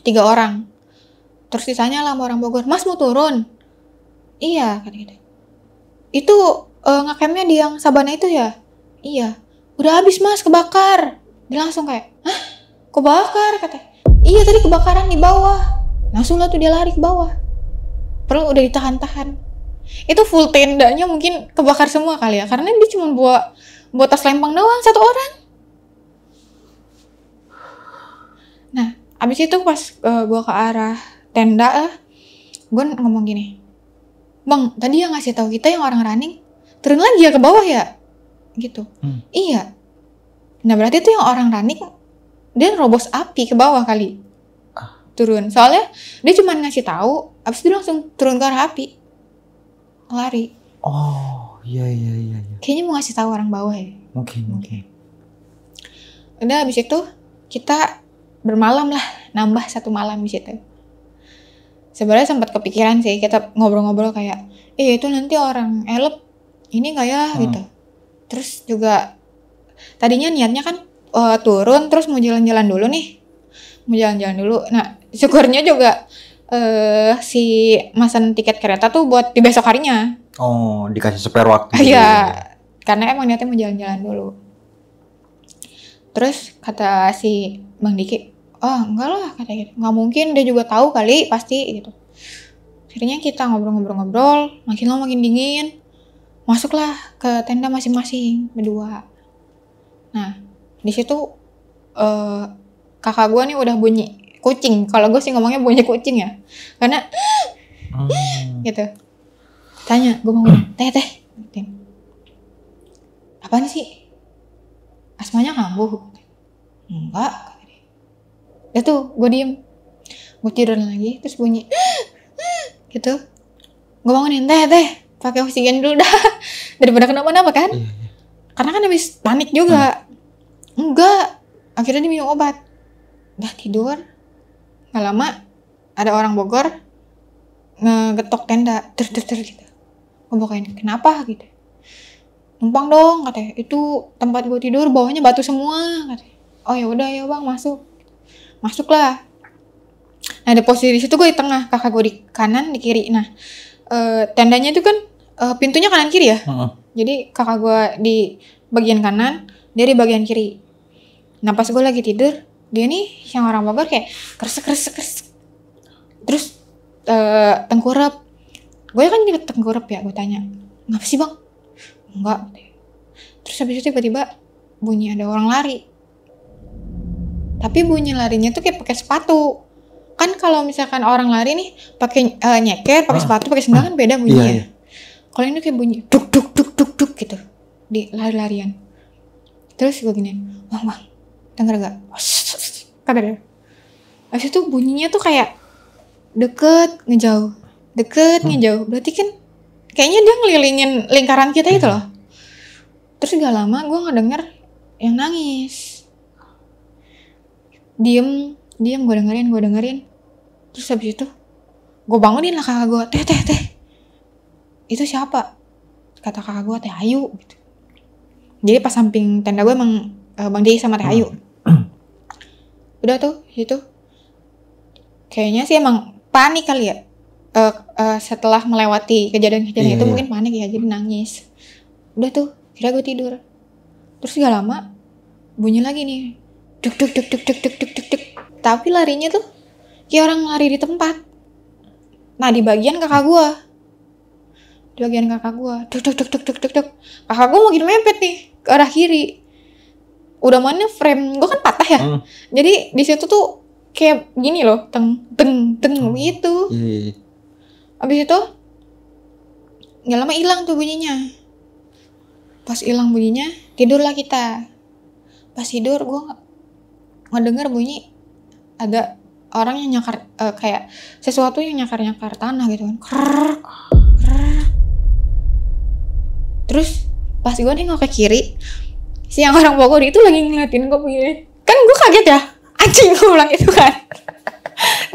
3 orang. Terus sisanya lah sama orang Bogor. Mas mau turun? Iya kata gitu. Itu Ngecampnya di yang Sabana itu ya? Iya. Udah habis mas, kebakar. Dia langsung kayak, hah? Kebakar? Katanya. Iya tadi kebakaran di bawah. Langsung lah tuh dia lari ke bawah. Perlu udah ditahan-tahan. Itu full tendanya mungkin kebakar semua kali ya. Karena dia cuma buat tas lempang doang, 1 orang. Nah, abis itu pas gue ke arah tenda, gue ngomong gini, bang, tadi yang ngasih tahu kita yang orang running turun lagi ya ke bawah ya, gitu. Iya. Nah berarti tuh yang orang running dia nerobos api ke bawah kali, turun. Soalnya dia cuma ngasih tahu, abis itu langsung turun ke arah api, lari. Oh, iya. Kayaknya mau ngasih tahu orang bawah ya. Mungkin. Udah abis itu kita bermalam lah, nambah 1 malam di situ. Sebenarnya sempat kepikiran sih, kita ngobrol-ngobrol kayak, itu nanti orang elep ini nggak ya gitu. Terus juga tadinya niatnya kan turun terus mau jalan-jalan dulu nih, Nah syukurnya juga si mesen tiket kereta tuh buat di besok harinya. Oh, dikasih spare waktu. Iya, karena emang niatnya mau jalan-jalan dulu. Terus kata si Bang Diki, enggak lah katanya gitu. Nggak mungkin, dia juga tahu kali pasti gitu. Akhirnya kita ngobrol-ngobrol, makin lama makin dingin. Masuklah ke tenda masing-masing berdua. Nah, di situ kakak gue nih udah bunyi kucing. Kalau gue sih ngomongnya bunyi kucing ya. Karena gitu. Tanya, gue bangun, teh. Apaan sih? Asmanya kambuh? Enggak. Ya tuh, gue diem. Gue tidur lagi, terus bunyi gitu. Gue bangunin, teh. Pakai oksigen dulu dah. Daripada kenapa-napa kan? Iya. Karena kan habis panik juga. Enggak. Akhirnya dia minum obat. Udah tidur. Gak lama, ada orang Bogor ngegetok tenda. Ter gitu. Gue bukain, kenapa gitu. Numpang dong katanya. Itu tempat gue tidur bawahnya batu semua katanya. Oh ya udah ya bang, masuklah. Nah di posisi di situ gue di tengah, kakak gue di kanan, di kiri. Nah tendanya itu kan pintunya kanan kiri ya. Jadi kakak gue di bagian kanan, dia di bagian kiri. Nah pas gue lagi tidur, dia nih yang orang Bogor kayak kresek. Terus tengkurap. Gue kan juga tengkurap ya, gue tanya, ngapa sih bang? Enggak. Terus habis itu tiba-tiba bunyi ada orang lari. Tapi bunyi larinya tuh kayak pakai sepatu. Kan kalau misalkan orang lari nih pakai nyeker, pakai sepatu, pakai sendal kan beda bunyinya. Iya. Kalau ini kayak bunyi duk gitu di lari-larian. Terus gue gini, bang, denger gak? Kata dia. Habis itu bunyinya tuh kayak deket ngejauh. Berarti kan kayaknya dia ngelilingin lingkaran kita itu loh. Terus gak lama gue ngedenger yang nangis. Diem gue dengerin. Terus habis itu gue bangunin lah kakak gue, teh. Itu siapa? Kata kakak gue, Teh Ayu gitu. Jadi pas samping tenda gue emang Bang Dei sama Teh Ayu. Udah tuh situ. Kayaknya sih emang panik kali ya. Setelah melewati kejadian-kejadian itu mungkin panik ya, jadi nangis. Udah tuh, kira gue tidur. Terus gak lama bunyi lagi nih. Duk. Tapi larinya tuh kayak orang lari di tempat. Nah di bagian kakak gue. Duk. Kakak gue makin mepet nih ke arah kiri. Udah mana frame gue kan patah ya. Jadi di situ tuh kayak gini loh, teng gitu. Abis itu gak lama hilang tuh bunyinya. Pas hilang bunyinya, tidurlah kita. Pas tidur gue ngedenger bunyi ada orang yang nyakar, kayak sesuatu yang nyakar tanah gitu kan. Krrrr. Terus pas gue nengok ke kiri, si yang orang Bogor itu lagi ngeliatin gue begini. Kan gue kaget ya, anjing gue bilang itu kan.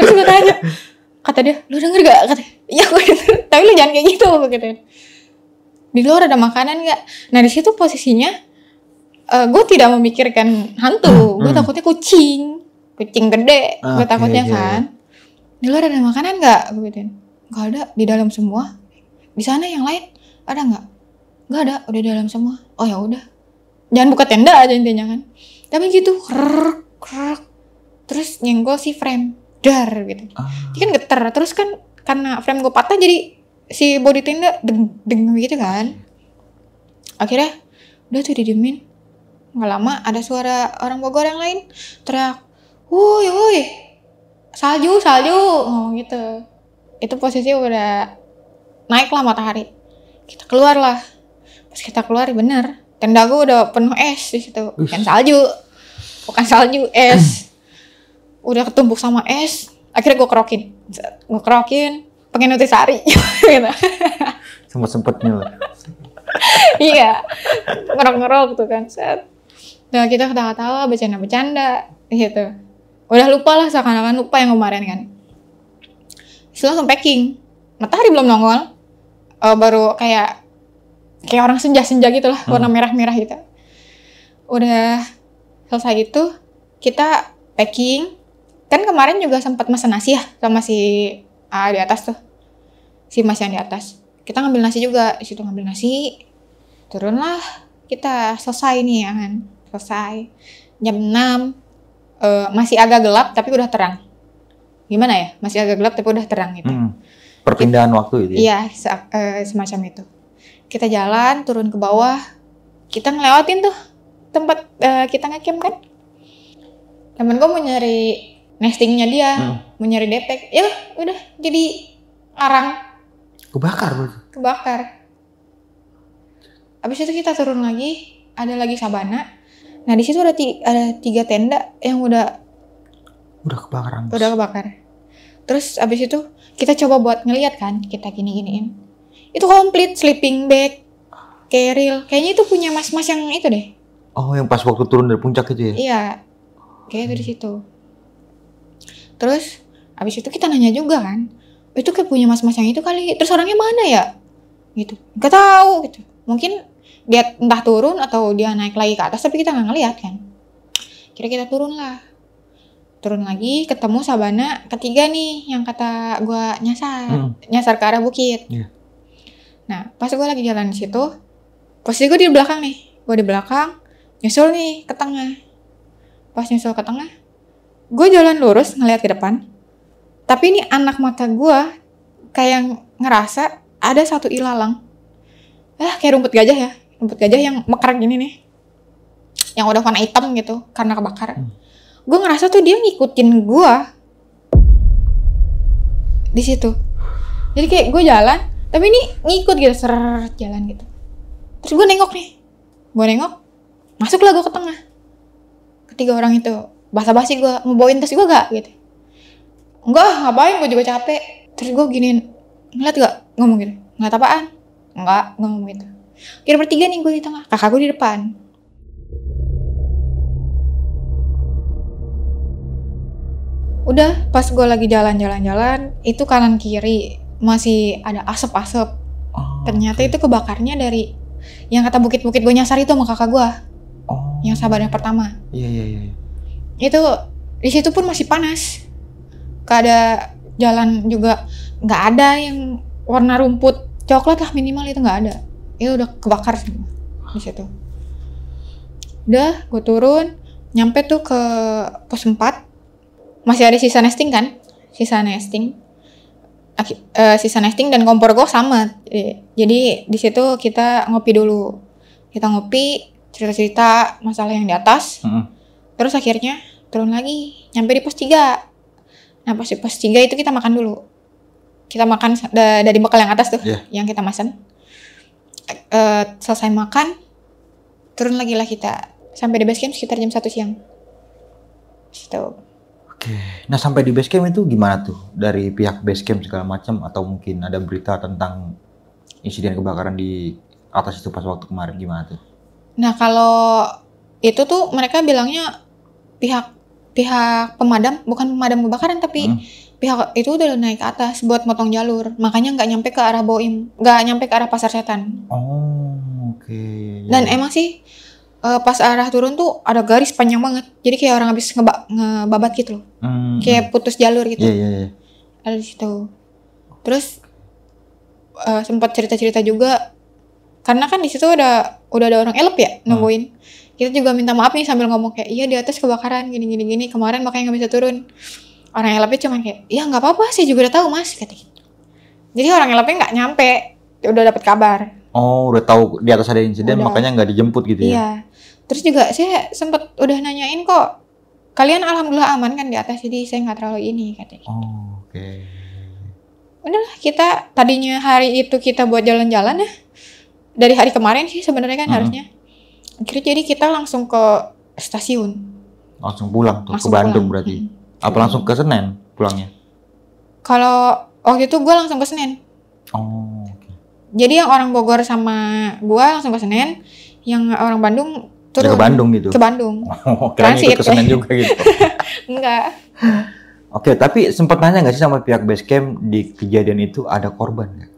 Terus gue tanya, kata dia, lu denger gak? Kata, iya gue denger, tapi lu jangan kayak gitu gitu. Di luar ada makanan gak? Nah di situ posisinya gue tidak memikirkan hantu, gue takutnya kucing gede, gue takutnya kan. Di luar ada makanan gak? Gue gituin. Gak ada, di dalam semua. Di sana yang lain ada gak? nggak ada, udah dalam semua. Oh ya udah, jangan buka tenda aja intinya kan. Tapi gitu, krek, terus nyenggol si frame, dar gitu. Dia kan getar, terus kan karena frame gue patah jadi si body tenda deng gitu kan. Akhirnya udah tuh didiemin. Nggak lama ada suara orang Bogor yang lain teriak, woi, salju, ngomong gitu. Itu posisi udah naik lah matahari. Kita keluar lah. Pas kita keluar bener, tenda gue udah penuh es di situ. Bukan salju, es. Udah ketumpuk sama es. Akhirnya gue kerokin, pakai nutrisari. Gitu. Sempet-sempetnya lah. Iya, ngerok tuh kan. Nah kita ketawa-tawa, bercanda gitu. Udah lupa lah, seakan-akan lupa yang kemarin kan. Setelah langsung packing, matahari belum nongol, baru kayak orang senja gitu lah, warna merah-merah gitu. Udah selesai itu, kita packing. Kan kemarin juga sempat mesen nasi ya sama si di atas tuh, si mas yang di atas. Kita ngambil nasi juga, di situ ngambil nasi. Turunlah, kita selesai nih ya kan, selesai. Jam 6, masih agak gelap tapi udah terang. Gimana ya, masih agak gelap tapi udah terang gitu. Perpindahan waktu itu ya? Iya, semacam itu. Kita jalan, turun ke bawah. Kita ngelewatin tuh tempat kita nge-camp kan. Temen gue mau nyari nestingnya dia, mau nyari depek. Ya udah, jadi arang. Kebakar. Abis itu kita turun lagi, ada lagi sabana. Nah di situ ada 3 tenda yang udah kebakar. Terus abis itu kita coba buat ngeliat kan, kita gini-giniin. Itu komplit, sleeping bag, keril. Kayaknya itu punya mas-mas yang itu deh. Oh, yang pas waktu turun dari puncak itu ya? Iya, kayak itu di situ. Terus abis itu kita nanya juga kan, itu kayak punya mas-mas yang itu kali. Terus orangnya mana ya? Gitu. Gak tahu gitu. Mungkin dia entah turun atau dia naik lagi ke atas, tapi kita nggak ngeliat kan. Kira-kira turun lah. Turun lagi, ketemu sabana ketiga nih yang kata gue nyasar ke arah bukit. Yeah. Nah, pas gue lagi jalan di situ, posisi gue di belakang nih. Gue di belakang, nyusul nih ke tengah. Pas nyusul ke tengah, gue jalan lurus ngeliat ke depan. Tapi ini anak mata gue kayak ngerasa ada satu ilalang. Kayak rumput gajah ya. Rumput gajah yang mekar gini nih. Yang udah warna hitam gitu karena kebakar. Gue ngerasa tuh dia ngikutin gue di situ. Jadi kayak gue jalan, tapi ini ngikut gitu, jalan gitu. Terus gue nengok, masuklah gue ke tengah. Ketiga orang itu, basa-basi gue, mau bawain tas gue gak? Gitu. Enggak, ngapain, gue juga capek. Terus gue giniin, ngeliat gak? Ngomong gitu, ngeliat apaan? Enggak, ngomong gitu. Kira bertiga nih gue di tengah, kakak gue di depan. Udah, pas gue lagi jalan-jalan, itu kanan kiri masih ada asap-asap. Ternyata itu kebakarnya dari yang kata bukit-bukit gue nyasar itu sama kakak gue. Yang sahabat yang pertama. Iya. Itu di situ pun masih panas. Gak ada jalan juga, nggak ada yang warna rumput coklat lah, minimal itu nggak ada. Itu udah kebakar semua di situ. Udah, gue turun, nyampe tuh ke pos 4. Masih ada sisa nesting kan? Sisa nesting dan kompor gue sama. Jadi di situ kita ngopi dulu. Kita ngopi, cerita-cerita masalah yang di atas. Terus akhirnya turun lagi, nyampe di pos 3. Nah pas di pos 3 itu kita makan dulu. Kita makan dari bekal yang atas tuh, yang kita makan. Selesai makan, turun lagi lah kita. Sampai di base camp sekitar jam 1 siang. Gitu. Oke. Nah sampai di base camp itu gimana tuh? Dari pihak base camp segala macam, atau mungkin ada berita tentang insiden kebakaran di atas itu pas waktu kemarin, gimana tuh? Nah kalau itu tuh mereka bilangnya pihak pemadam, bukan pemadam kebakaran, tapi pihak itu udah naik ke atas buat motong jalur, makanya nggak nyampe ke arah Boim, nggak nyampe ke arah Pasar Setan. Oke. Dan emang sih pas arah turun tuh ada garis panjang banget, jadi kayak orang habis ngebabat gitu loh, kayak putus jalur gitu. Iya. Ada di situ. Terus sempat cerita-cerita juga Karena kan di situ udah ada orang elep ya nungguin. Kita juga minta maaf nih sambil ngomong kayak, iya di atas kebakaran gini kemarin makanya nggak bisa turun. Orang elepnya cuma kayak, ya nggak apa-apa sih juga udah tahu mas kata gitu. Jadi orang elepnya nggak nyampe, udah dapat kabar. Oh, udah tahu di atas ada insiden makanya nggak dijemput gitu ya? Iya. Terus juga saya sempet udah nanyain kok, kalian alhamdulillah aman kan di atas, jadi saya nggak terlalu ini katanya. Oh, oke. Udahlah, kita tadinya hari itu kita buat jalan-jalan ya. Dari hari kemarin sih sebenarnya kan harusnya. Akhirnya jadi kita langsung ke stasiun. Langsung pulang tuh Langsung ke Bandung pulang. berarti. Apa langsung ke Senen pulangnya? Kalau waktu itu gue langsung ke Senen. Oh, oke. Jadi yang orang Bogor sama gue langsung ke Senen, yang orang Bandung Ya, turun ke Bandung gitu. Ke Bandung. Oh, kira ikut ke Senen juga gitu. Enggak. Oke, tapi sempat nanya nggak sih sama pihak Basecamp di kejadian itu ada korban nggak?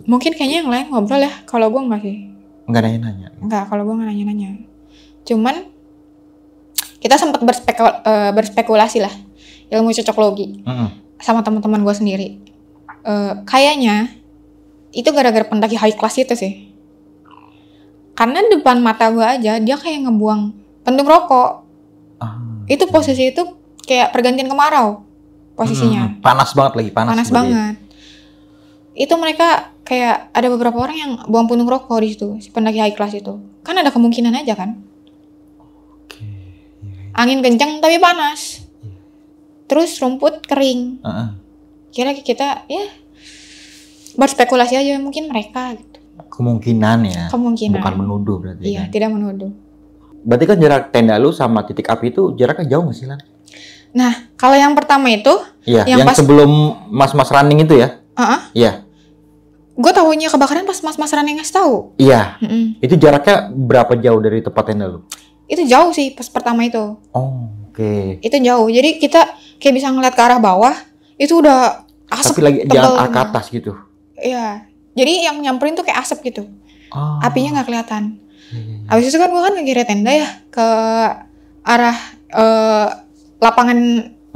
Mungkin kayaknya yang lain ngobrol ya. Kalau gue enggak sih. Nggak nanya-nanya. Enggak, kalau gue nggak nanya-nanya. Cuman kita sempat berspekulasi lah ilmu cocoklogi sama teman-teman gue sendiri. Kayaknya itu gara-gara pendaki high class itu sih. Karena depan mata gue aja dia kayak ngebuang puntung rokok. Itu posisi itu kayak pergantian kemarau posisinya. Panas banget lagi, panas banget. Itu mereka kayak ada beberapa orang yang buang puntung rokok di situ, si pendaki high class itu. Kan ada kemungkinan aja kan. Angin kencang tapi panas. Terus rumput kering. Kira kita ya berspekulasi aja mungkin mereka gitu. Kemungkinan ya. Kemungkinan. Bukan menuduh berarti. Iya, kan? tidak menuduh. Berarti kan jarak tenda lu sama titik api itu jaraknya jauh nggak sih, Lan? Nah, kalau yang pertama itu, Iya, yang pas sebelum mas-mas running itu ya? Iya. Gue tahunya kebakaran pas mas-mas running ngasih tahu. Iya. Itu jaraknya berapa jauh dari tempat tenda lu? Itu jauh sih pas pertama itu. Oh, oke. Itu jauh. Jadi kita kayak bisa ngeliat ke arah bawah, itu udah asap. Tapi lagi jalan ke atas gitu. Iya. Jadi yang nyamperin tuh kayak asap gitu. Apinya nggak kelihatan. Habis itu kan gue kan ngekira tenda ya ke arah lapangan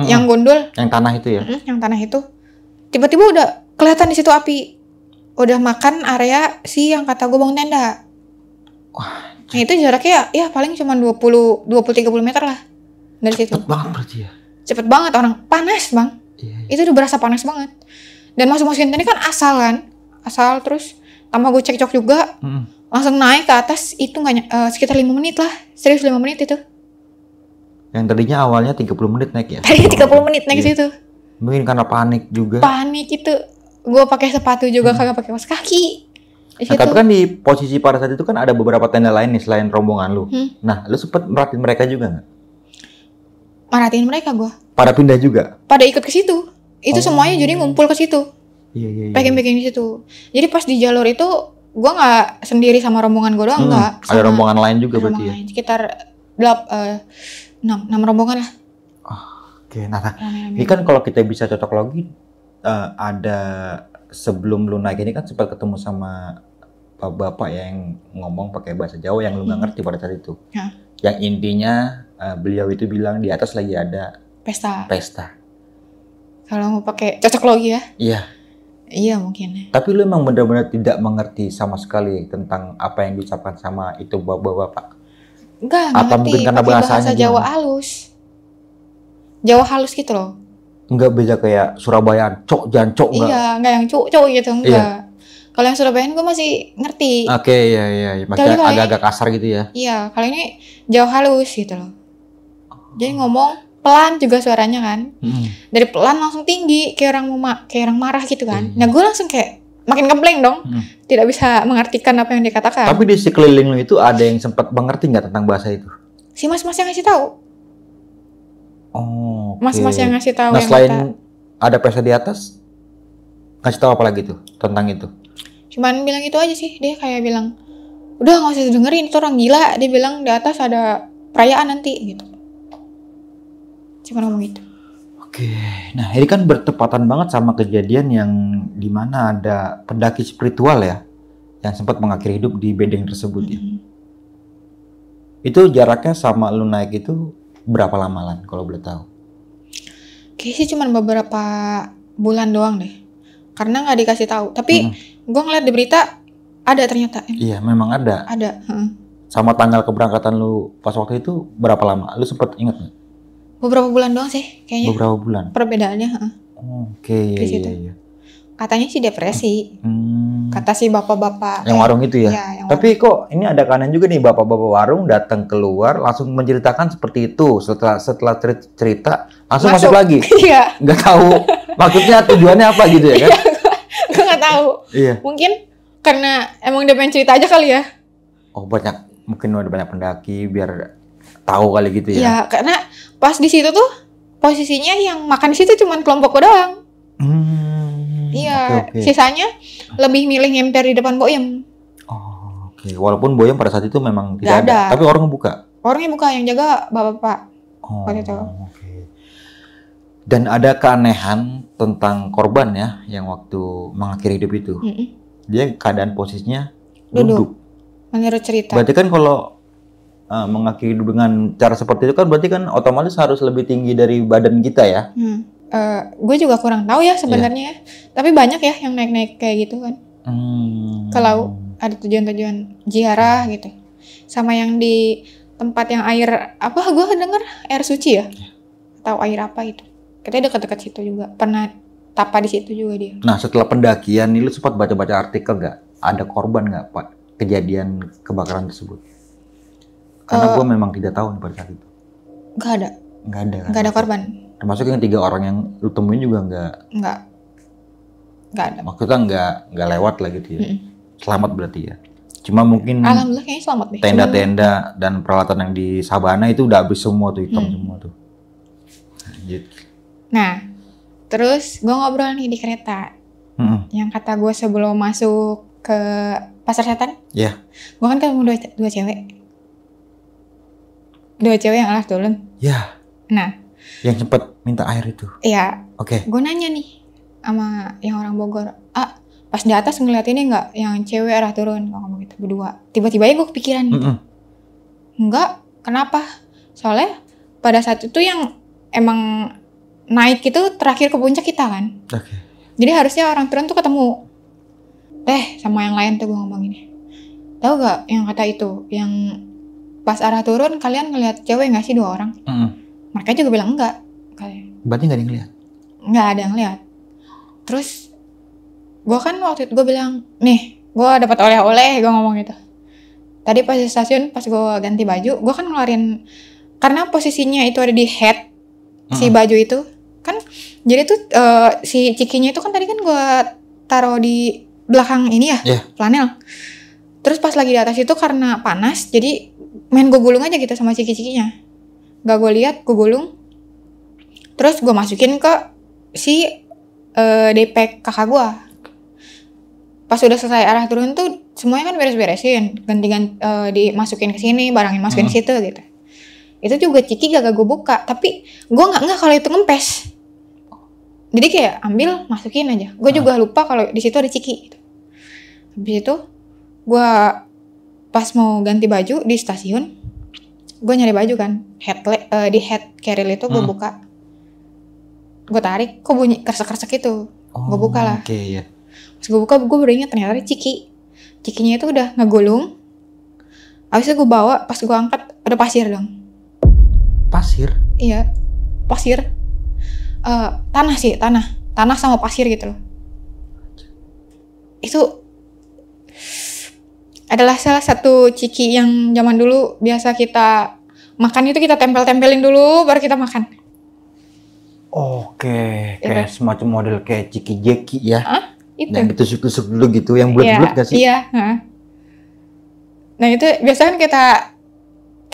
yang gondol. Yang tanah itu ya? Yang tanah itu. Tiba-tiba udah kelihatan di situ api. Udah makan area si yang kata gue bangun tenda. Wah. Nah itu jaraknya ya paling cuma 20-30 meter lah dari situ. Cepet banget berarti ya? Cepet banget orang. Panas bang. Iya. Itu udah berasa panas banget. Dan masuk-masukin tenda kan asal kan. Asal terus tambah gue cekcok juga. Langsung naik ke atas itu sekitar 5 menit lah. Serius 5 menit itu. Yang tadinya awalnya 30 menit naik ya? Tadinya 30 menit naik ke situ. Mungkin karena panik juga. Panik itu. Gue pakai sepatu juga kagak pakai kaos kaki. Nah, tapi kan di posisi pada saat itu kan ada beberapa tenda lain nih selain rombongan lu. Nah, lu sempet merhatiin mereka juga nggak? Merhatiin mereka gue. Pada pindah juga? Pada ikut ke situ. Itu semuanya jadi ngumpul ke situ. Iya. Packing di situ. Jadi pas di jalur itu gue nggak sendiri sama rombongan gue doang nggak. Ada rombongan lain juga berarti ya? Sekitar 6 rombongan lah. Oke, nah ini kan kalau kita bisa cocok lagi ada sebelum lu naik ini kan sempat ketemu sama bapak yang ngomong pakai bahasa Jawa yang lu nggak ngerti pada saat itu. Yang intinya beliau itu bilang di atas lagi ada pesta. Kalau mau pakai cocok logi ya? Iya mungkin. Tapi lu emang benar-benar tidak mengerti sama sekali tentang apa yang diucapkan sama itu bapak-bapak? Enggak apa ngerti. Mungkin karena bahasa Jawa halus. Jawa halus gitu loh. Enggak beda kayak Surabaya, cok jangan cok enggak. Iya, enggak yang cok gitu enggak. Iya. Kalau yang Surabaya gue masih ngerti. Oke, iya. Maksudnya agak-agak kasar gitu ya. Iya, kalau ini Jawa halus gitu loh. Jadi ngomong pelan juga suaranya kan. Dari pelan langsung tinggi kayak orang marah gitu kan. Nah, gue langsung kayak makin ngeblank dong. Tidak bisa mengartikan apa yang dikatakan. Tapi di sekeliling lu itu ada yang sempat mengerti nggak tentang bahasa itu? Si mas-mas yang ngasih tahu. Oh, mas-mas yang ngasih tahu. Nah, selain ada pesta di atas, ngasih tahu apa lagi tuh tentang itu? Cuman bilang itu aja sih. Dia kayak bilang, udah nggak usah dengerin, itu orang gila. Dia bilang di atas ada perayaan nanti gitu. Cuma ngomong gitu. Oke, nah ini kan bertepatan banget sama kejadian yang dimana ada pendaki spiritual ya, yang sempat mengakhiri hidup di bedeng tersebut ya. Itu jaraknya sama lu naik itu berapa lama Lan, kalau boleh tahu? Kayaknya sih cuma beberapa bulan doang deh, karena nggak dikasih tahu. Tapi gue ngeliat di berita Ada ternyata. Iya, memang ada. Ada. Heeh. Sama tanggal keberangkatan lu pas waktu itu berapa lama? Lu sempet ingat nggak? Beberapa bulan doang sih kayaknya. Beberapa bulan. Perbedaannya. Heeh. Oke, Di situ. iya. Katanya sih depresi. Kata si bapak-bapak. Yang warung itu ya? Iya, yang Tapi kok ini ada kanan juga nih, bapak-bapak warung datang keluar langsung menceritakan seperti itu. Setelah cerita langsung masuk lagi. Iya. Nggak tahu maksudnya tujuannya apa gitu ya kan? Gue nggak tahu. Iya. Mungkin karena emang dia pengen cerita aja kali ya. Oh, mungkin ada banyak pendaki biar tahu kali gitu ya. Iya, karena pas di situ tuh posisinya yang makan di situ cuma kelompok gue doang. Iya, oke. sisanya lebih milih ngemper di depan Boyem. Oh, oke. Walaupun Boyem pada saat itu memang Nggak tidak ada, ada. tapi orang buka. Orangnya buka, yang jaga bapak-bapak. Oh, Waktu itu. oke. Dan ada keanehan tentang korban ya, yang waktu mengakhiri hidup itu. Dia keadaan posisinya duduk. Menurut cerita. Berarti kan kalau mengakhiri hidup dengan cara seperti itu kan berarti kan otomatis harus lebih tinggi dari badan kita ya. Gue juga kurang tahu ya sebenarnya. Tapi banyak ya yang naik-naik kayak gitu kan. Ke laut ada tujuan-tujuan ziarah gitu. Sama yang di tempat yang air apa? Gue denger air suci ya. Atau air apa itu? Katanya dekat-dekat situ juga. Pernah tapa di situ juga dia. Nah, setelah pendakian nih lu sempat baca-baca artikel nggak? Ada korban nggak Pak kejadian kebakaran tersebut? Karena gue memang tidak tahu nih pada saat itu. Gak ada. Nggak ada kan? Gak ada korban. Termasuk yang 3 orang yang lu temuin juga nggak ada. maksudnya nggak lewat lah gitu ya. Selamat berarti ya. Cuma mungkin Alhamdulillah kayaknya selamat deh. tenda-tenda dan peralatan yang di Sabana itu udah habis semua tuh, hitam semua tuh. Gitu. Nah, terus gue ngobrol nih di kereta. Yang kata gue sebelum masuk ke Pasar Setan. Iya. Gue kan ketemu dua cewek. Dua cewek yang alas turun. Ya. Nah. Yang sempet minta air itu. Iya. Oke. Gue nanya nih sama yang orang Bogor. Pas di atas ngeliat ini nggak? Yang cewek arah turun. Gue ngomong gitu berdua. Tiba-tiba aja gue kepikiran gitu. Enggak. Kenapa? Soalnya pada saat itu yang emang naik itu terakhir ke puncak kita kan. Oke. Jadi harusnya orang turun tuh ketemu. Sama yang lain tuh gue ngomong gini. Tahu gak yang kata itu? Yang pas arah turun kalian ngeliat cewek gak sih 2 orang? Mereka juga bilang enggak. Berarti gak ada yang lihat? Nggak ada yang lihat. Terus gue kan waktu itu gue bilang, nih gue dapat oleh-oleh, gue ngomong gitu. Tadi pas di stasiun pas gue ganti baju, gue kan ngeluarin karena posisinya itu ada di head si baju itu kan. Jadi tuh si cikinya itu kan tadi kan gue taruh di belakang ini ya, flanel. Terus pas lagi di atas itu karena panas, jadi main gue gulung aja gitu sama ciki-cikinya. Gak gue lihat, gue gulung. Terus gue masukin ke si DP kakak gue. Pas udah selesai arah turun tuh semuanya kan beres-beresin, ganti-ganti dimasukin ke sini, barangin masukin ke situ gitu. Itu juga ciki gak gue buka, tapi gue nggak kalau itu ngempes. Jadi kayak ambil masukin aja. Gue juga lupa kalau di situ ada ciki. Gitu. Habis itu gue pas mau ganti baju di stasiun, gue nyari baju kan, di head carrier itu gue buka, gue tarik, kok bunyi kersek-kersek itu, gue buka lah. Iya. Pas gue buka, gue baru ingat ternyata ada ciki. Cikinya itu udah ngegulung. Habis itu gue bawa, pas gue angkat ada pasir dong. Pasir? Iya, pasir. Tanah sih, tanah sama pasir gitu loh. Itu adalah salah satu ciki yang zaman dulu biasa kita makan itu kita tempel-tempelin dulu baru kita makan. Oke, kayak semacam model kayak ciki jeki ya. Itu. Yang ditusuk-tusuk dulu gitu, yang bulat-bulat gak sih? Iya. Nah itu biasanya kan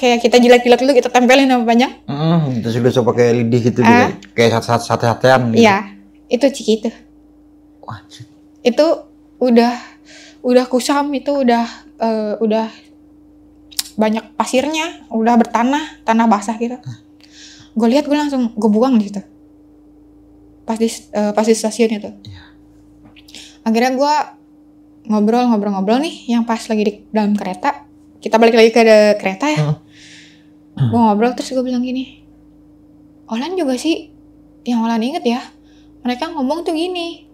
kayak kita jilat-jilat dulu kita tempelin sama panjang. Ditusuk-tusuk pakai lidih gitu, kayak sate-satean gitu. Iya, itu ciki itu. Wah, itu udah kusam, itu udah banyak pasirnya, udah tanah basah gitu. Gue lihat, gue langsung gue buang di situ. Pas di stasiun itu. Akhirnya gue ngobrol nih, yang pas lagi di dalam kereta, kita balik lagi ke kereta ya. Gue ngobrol terus gue bilang gini, Olan juga sih, yang Olan inget ya, mereka ngomong tuh gini.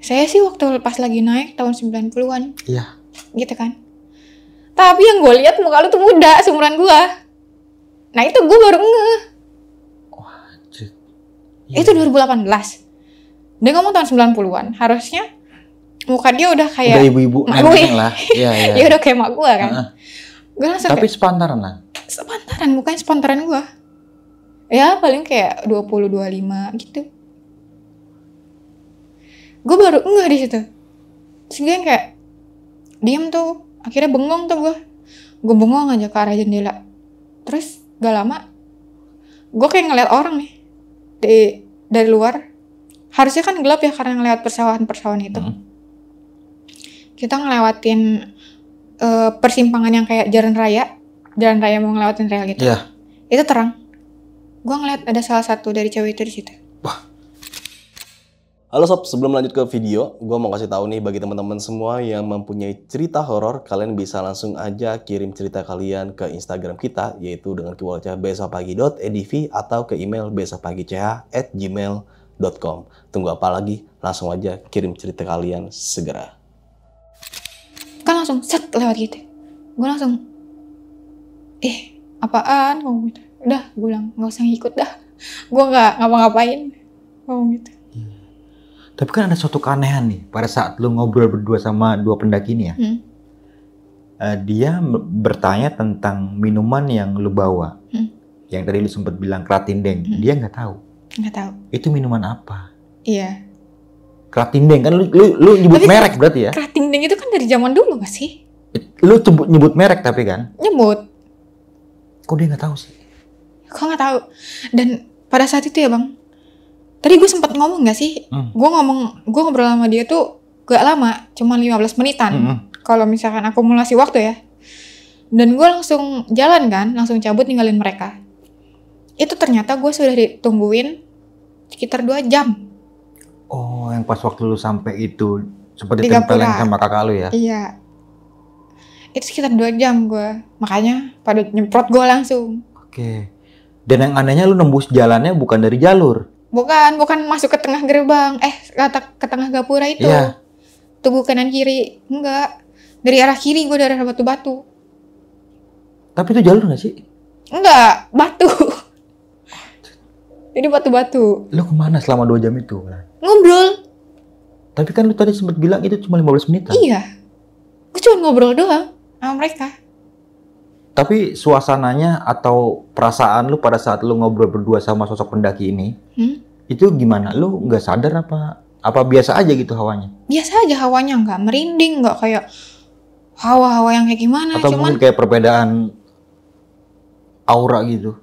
Saya sih waktu pas lagi naik tahun 90-an. Iya. gitu kan. Tapi yang gue lihat muka lu tuh muda, seumuran gue. Nah itu gue baru ngeh. Itu 2018. Dia ngomong tahun 90-an. Harusnya muka dia udah kayak udah ibu-ibu neneng lah. Iya. Ya udah kayak mak gue kan. Gue langsung Tapi kayak, sepantaran lah. sepantaran, mukanya sepantaran gue. Ya paling kayak 20-25 gitu. Gue baru enggak di situ. Terus gue kayak diem tuh. Akhirnya bengong tuh gue. Gue bengong aja ke arah jendela. Terus gak lama gue kayak ngeliat orang nih dari luar. Harusnya kan gelap ya karena ngeliat persawahan itu. Kita ngelewatin persimpangan yang kayak jalan raya mau ngelewatin rel gitu. Iya. Itu terang. Gue ngeliat ada salah satu dari cewek itu di situ. Halo sob, sebelum lanjut ke video, gue mau kasih tahu nih bagi teman-teman semua yang mempunyai cerita horor, kalian bisa langsung aja kirim cerita kalian ke Instagram kita, yaitu dengan keywordnya besokpagi.edv atau ke email besokpagi.ch@gmail.com. Tunggu apa lagi? Langsung aja kirim cerita kalian segera. Kan langsung set lewat gitu. Gue langsung apaan ngomong gitu. Udah gue bilang gak usah ngikut dah. Gue gak ngapa-ngapain ngomong gitu. Tapi kan ada suatu keanehan nih pada saat lu ngobrol berdua sama dua pendaki ini ya. Dia bertanya tentang minuman yang lu bawa. Yang tadi lu sempat bilang Kratindeng. Dia nggak tahu. Nggak tahu. Itu minuman apa? Iya. Kratindeng kan lu nyebut Tapi merek berarti ya? Kratindeng itu kan dari zaman dulu gak sih? Lu nyebut merek tapi kan? Nyebut. Kok dia nggak tahu sih? Kok nggak tahu. Dan pada saat itu ya bang, tadi gue sempat ngomong gak sih? Gue ngobrol sama dia tuh gak lama, cuma 15 menitan. Kalau misalkan akumulasi waktu ya. Dan gue langsung jalan kan, langsung cabut ninggalin mereka. Itu ternyata gue sudah ditungguin sekitar 2 jam. Oh, yang pas waktu lu sampai itu seperti Di ditempelin Gapura. sama kakak lu ya? Iya. Itu sekitar 2 jam gue. Makanya pada nyemprot gue langsung. Oke. Dan yang anehnya lu nembus jalannya bukan dari jalur. Bukan masuk ke tengah gerbang. Ke tengah gapura itu. Iya. Tunggu kanan kiri. Enggak. Dari arah kiri gue dari arah batu-batu. Tapi itu jalur gak sih? Enggak, batu. Jadi batu-batu. Lu kemana selama 2 jam itu? Ngobrol. Tapi kan lu tadi sempat bilang itu cuma 15 menit. Iya. Gue cuma ngobrol doang sama mereka. Tapi suasananya atau perasaan lu pada saat lu ngobrol berdua sama sosok pendaki ini, itu gimana? Lu nggak sadar apa biasa aja gitu hawanya? Biasa aja hawanya, nggak merinding, nggak kayak hawa-hawa yang kayak gimana. Atau cuman mungkin kayak perbedaan aura gitu?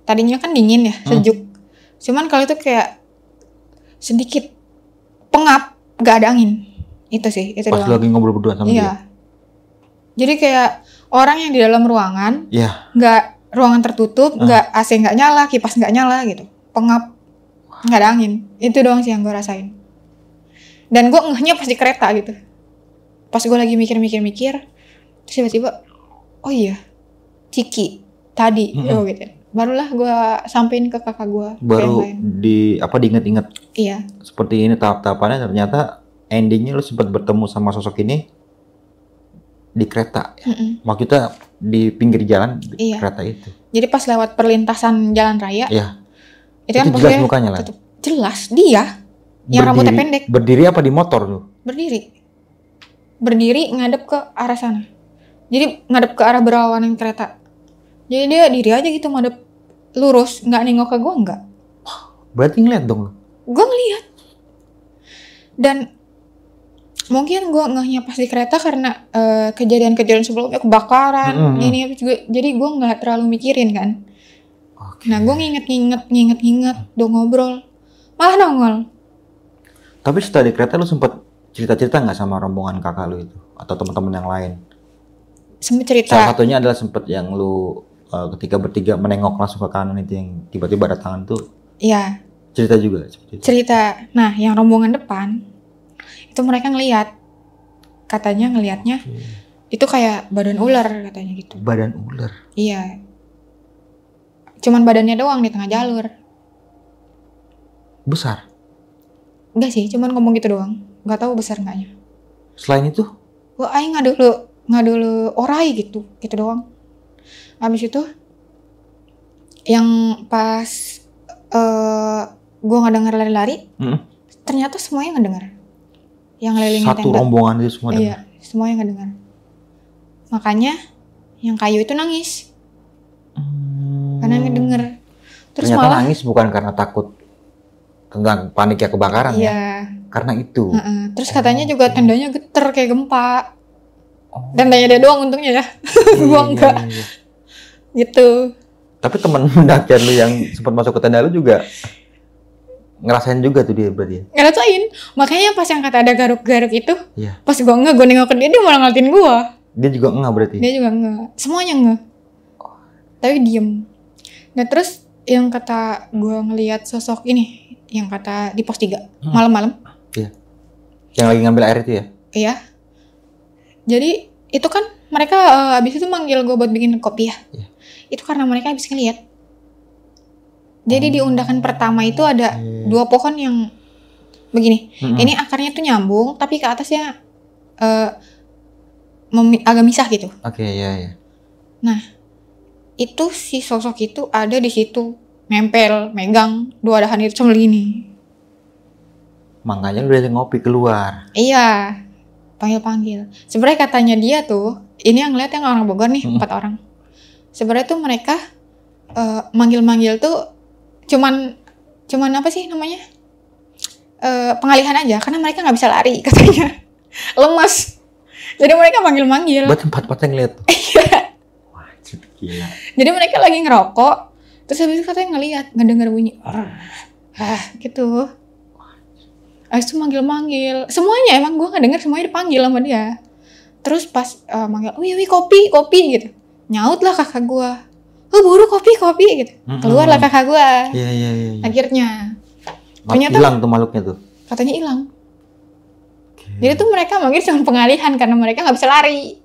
Tadinya kan dingin ya, sejuk. Cuman kalau itu kayak sedikit pengap, nggak ada angin. Itu sih, itu Pas doang. lu lagi ngobrol berdua sama dia? Iya. Jadi kayak orang yang di dalam ruangan, Iya. nggak ruangan tertutup, nggak AC nggak nyala, kipas nggak nyala gitu, pengap, nggak ada angin. Itu doang sih yang gue rasain. Dan gue ngehnya pas di kereta gitu. Pas gue lagi mikir-mikir, terus tiba-tiba, oh iya, Ciki tadi, gitu. Barulah gue sampein ke kakak gue. Baru diinget-inget Iya. seperti ini tahap-tahapannya, ternyata endingnya lu sempat bertemu sama sosok ini di kereta. Maksudnya di pinggir jalan Iya. kereta itu. Jadi pas lewat perlintasan jalan raya, Iya. itu kan jelas posisinya mukanya lah. tutup. Jelas dia yang rambutnya pendek. Berdiri apa di motor tuh? Berdiri ngadep ke arah sana. Jadi ngadep ke arah berlawanan kereta. Jadi dia diri aja gitu ngadep lurus, nggak nengok ke gue, nggak. Berarti ngeliat dong lu. Gue ngeliat. Dan mungkin gue ngehnya pas di kereta karena kejadian-kejadian sebelumnya kebakaran, ini apa juga. Jadi gue nggak terlalu mikirin kan. Oke. Nah gue nginget, udah ngobrol, malah nongol. Tapi setelah di kereta lu sempet cerita-cerita nggak sama rombongan kakak lu itu atau teman-teman yang lain? Sempet cerita. Salah satunya adalah sempet yang lu ketika bertiga menengok langsung ke kanan itu yang tiba-tiba ada tangan tuh. Iya. Cerita juga seperti itu. Cerita. Nah yang rombongan depan itu mereka ngelihat, katanya ngelihatnya itu kayak badan ular katanya gitu. Badan ular. Iya. Cuman badannya doang di tengah jalur. Besar. Enggak sih, cuman ngomong gitu doang. Nggak tahu besar enggaknya. Selain itu? Gue aing nggak dulu orai gitu doang. Habis itu yang pas gue nggak denger lari-lari, ternyata semuanya nggak denger. Yang ngelilingin Satu tenda. rombongan itu semua dengar? Iya, semuanya nggak dengar. Makanya yang kayu itu nangis karena nggak denger. Terus Ternyata malah nangis bukan karena takut tentang paniknya kebakaran ya? iya. Karena itu. Terus katanya juga oke. tendanya geter kayak gempa. Oh. Tendanya dia doang untungnya ya. Gua enggak. Iya. Gitu. Tapi teman pendakian lu yang sempat masuk ke tenda lu juga ngerasain juga tuh dia berarti ya? Ngerasain. Makanya pas yang kata ada garuk-garuk itu, Iya. pas gua nengok ke dia malah ngeliatin gua. Dia juga enggak berarti? Dia juga enggak. Semuanya enggak. Tapi diem. Nah terus yang kata gua ngelihat sosok ini, yang kata di pos 3 malam-malam. Iya. Yang lagi ngambil air itu ya? Iya. Jadi itu kan mereka abis itu manggil gue buat bikin kopi ya. Iya. Itu karena mereka habis ngeliat. Jadi di undakan pertama itu ada 2 pohon yang begini. Ini akarnya tuh nyambung, tapi ke atasnya agak misah gitu. Oke, iya. Nah, itu si sosok itu ada di situ, nempel, megang 2 dahan itu sambil gini. Makanya lu udah ngopi keluar. Iya, panggil-panggil. Sebenarnya katanya dia tuh, ini yang ngeliat yang orang Bogor nih, 4 orang. Sebenarnya tuh mereka manggil-manggil tuh cuman apa sih namanya? Pengalihan aja, karena mereka nggak bisa lari katanya. Lemas. Jadi mereka manggil-manggil. Buat tempat-tempat yang lihat. Iya. Wah, gila. Jadi mereka lagi ngerokok, terus habis itu katanya ngeliat, ngedenger bunyi. Gitu. Habis itu manggil-manggil. Semuanya emang gue ngedenger semuanya dipanggil sama dia. Terus pas manggil, wih kopi gitu. Nyaut lah kakak gue. Oh buru kopi gitu. Keluar lah kakak gue. Iya. Akhirnya. Ternyata hilang tuh makhluknya tuh. Katanya hilang. Jadi tuh mereka manggil cuma pengalihan karena mereka nggak bisa lari.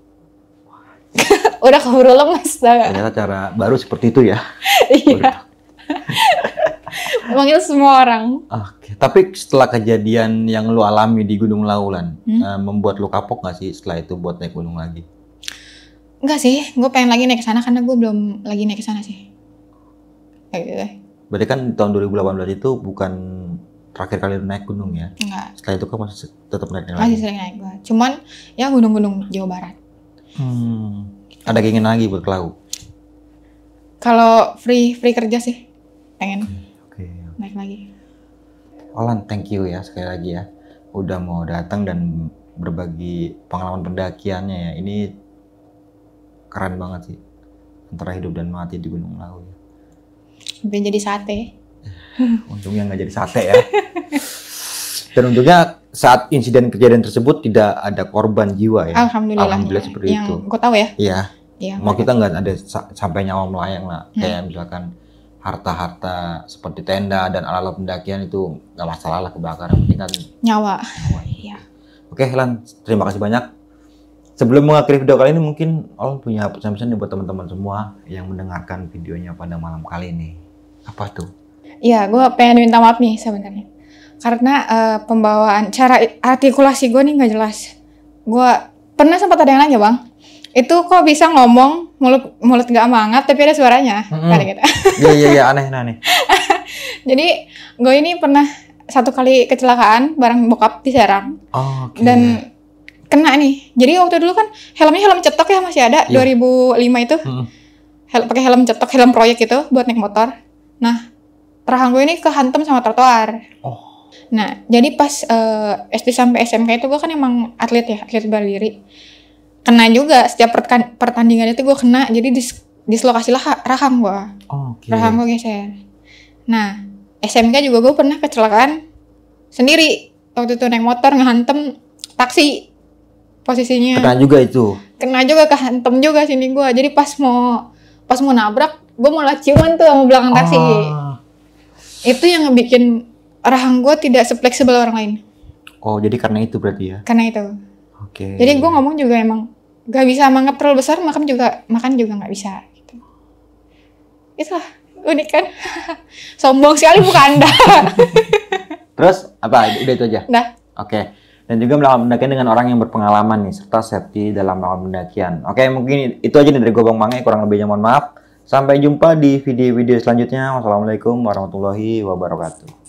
Udah keburu lemas. Ternyata cara baru seperti itu ya. Iya. Manggil semua orang. Oke, tapi setelah kejadian yang lu alami di Gunung Laulan, membuat lu kapok nggak sih setelah itu buat naik gunung lagi? Enggak sih, gue pengen lagi naik ke sana karena gue belum lagi naik ke sana sih. Kayak gitu deh. Berarti kan tahun 2018 itu bukan terakhir kali lu naik gunung ya? Enggak. Setelah itu kan masih tetap naik lagi? Masih sering naik gue. Cuman ya gunung-gunung Jawa Barat. Ada keinginan lagi buat ke Lau? Kalau free kerja sih, pengen Oke. naik lagi. Olan, thank you ya sekali lagi ya. Udah mau datang dan berbagi pengalaman pendakiannya ya. Ini keren banget sih. Antara hidup dan mati di Gunung Lau ya. Biar jadi sate. Untungnya nggak jadi sate ya. Dan untungnya saat insiden kejadian tersebut tidak ada korban jiwa ya. Alhamdulillah seperti yang itu. gue tahu ya. Iya. Iya. Mau kita nggak ada sampai nyawa melayang lah. Kayak misalkan harta-harta seperti tenda dan alat-alat pendakian itu nggak masalah lah kebakaran. Penting kan Nyawa. nyawa. Iya. Oke, Lan, terima kasih banyak. Sebelum mengakhiri video kali ini, mungkin Olan punya pesan-pesan nih buat teman-teman semua yang mendengarkan videonya pada malam kali ini. Apa tuh? Iya, gue pengen minta maaf nih sebenarnya. Karena pembawaan, cara artikulasi gue nih nggak jelas. Gue pernah sempat ada yang nanya, Bang. Itu kok bisa ngomong mulut nggak mangat tapi ada suaranya? Kali gitu. Iya, aneh. Jadi gue ini pernah 1 kali kecelakaan bareng bokap di Serang. Oh, oke. Dan kena nih. Jadi waktu dulu kan helmnya helm cetok ya masih ada. 2005 itu. Pakai helm cetok, helm proyek itu buat naik motor. Nah, rahang gue ini kehantam sama trotoar. Oh. Nah, jadi pas SD sampai SMK itu gue kan emang atlet ya, atlet berdiri. Kena juga setiap pertandingan itu gue kena. Jadi dislokasi lah rahang gue. Oh, oke. Rahang gue geser. Nah, SMK juga gue pernah kecelakaan sendiri. Waktu itu naik motor ngehantem taksi posisinya. Kena juga itu. Kena juga, kehantem juga sini gue. Jadi pas mau nabrak, gue malah ciuman tuh sama belakang taksi. Itu yang ngebikin rahang gue tidak se-fleksibel orang lain. Oh, jadi karena itu berarti ya? Karena itu. Oke. Jadi gue ngomong juga emang gak bisa mangap terlalu besar, makan juga gak bisa. Gitu. Itulah, unik kan? Sombong sekali bukan Anda. Terus apa? Udah itu aja? Dah. Oke. dan juga melakukan pendakian dengan orang yang berpengalaman nih, serta safety dalam melakukan pendakian. Oke, mungkin itu aja nih dari gue Bang Mange, kurang lebihnya mohon maaf. Sampai jumpa di video-video selanjutnya. Wassalamualaikum warahmatullahi wabarakatuh.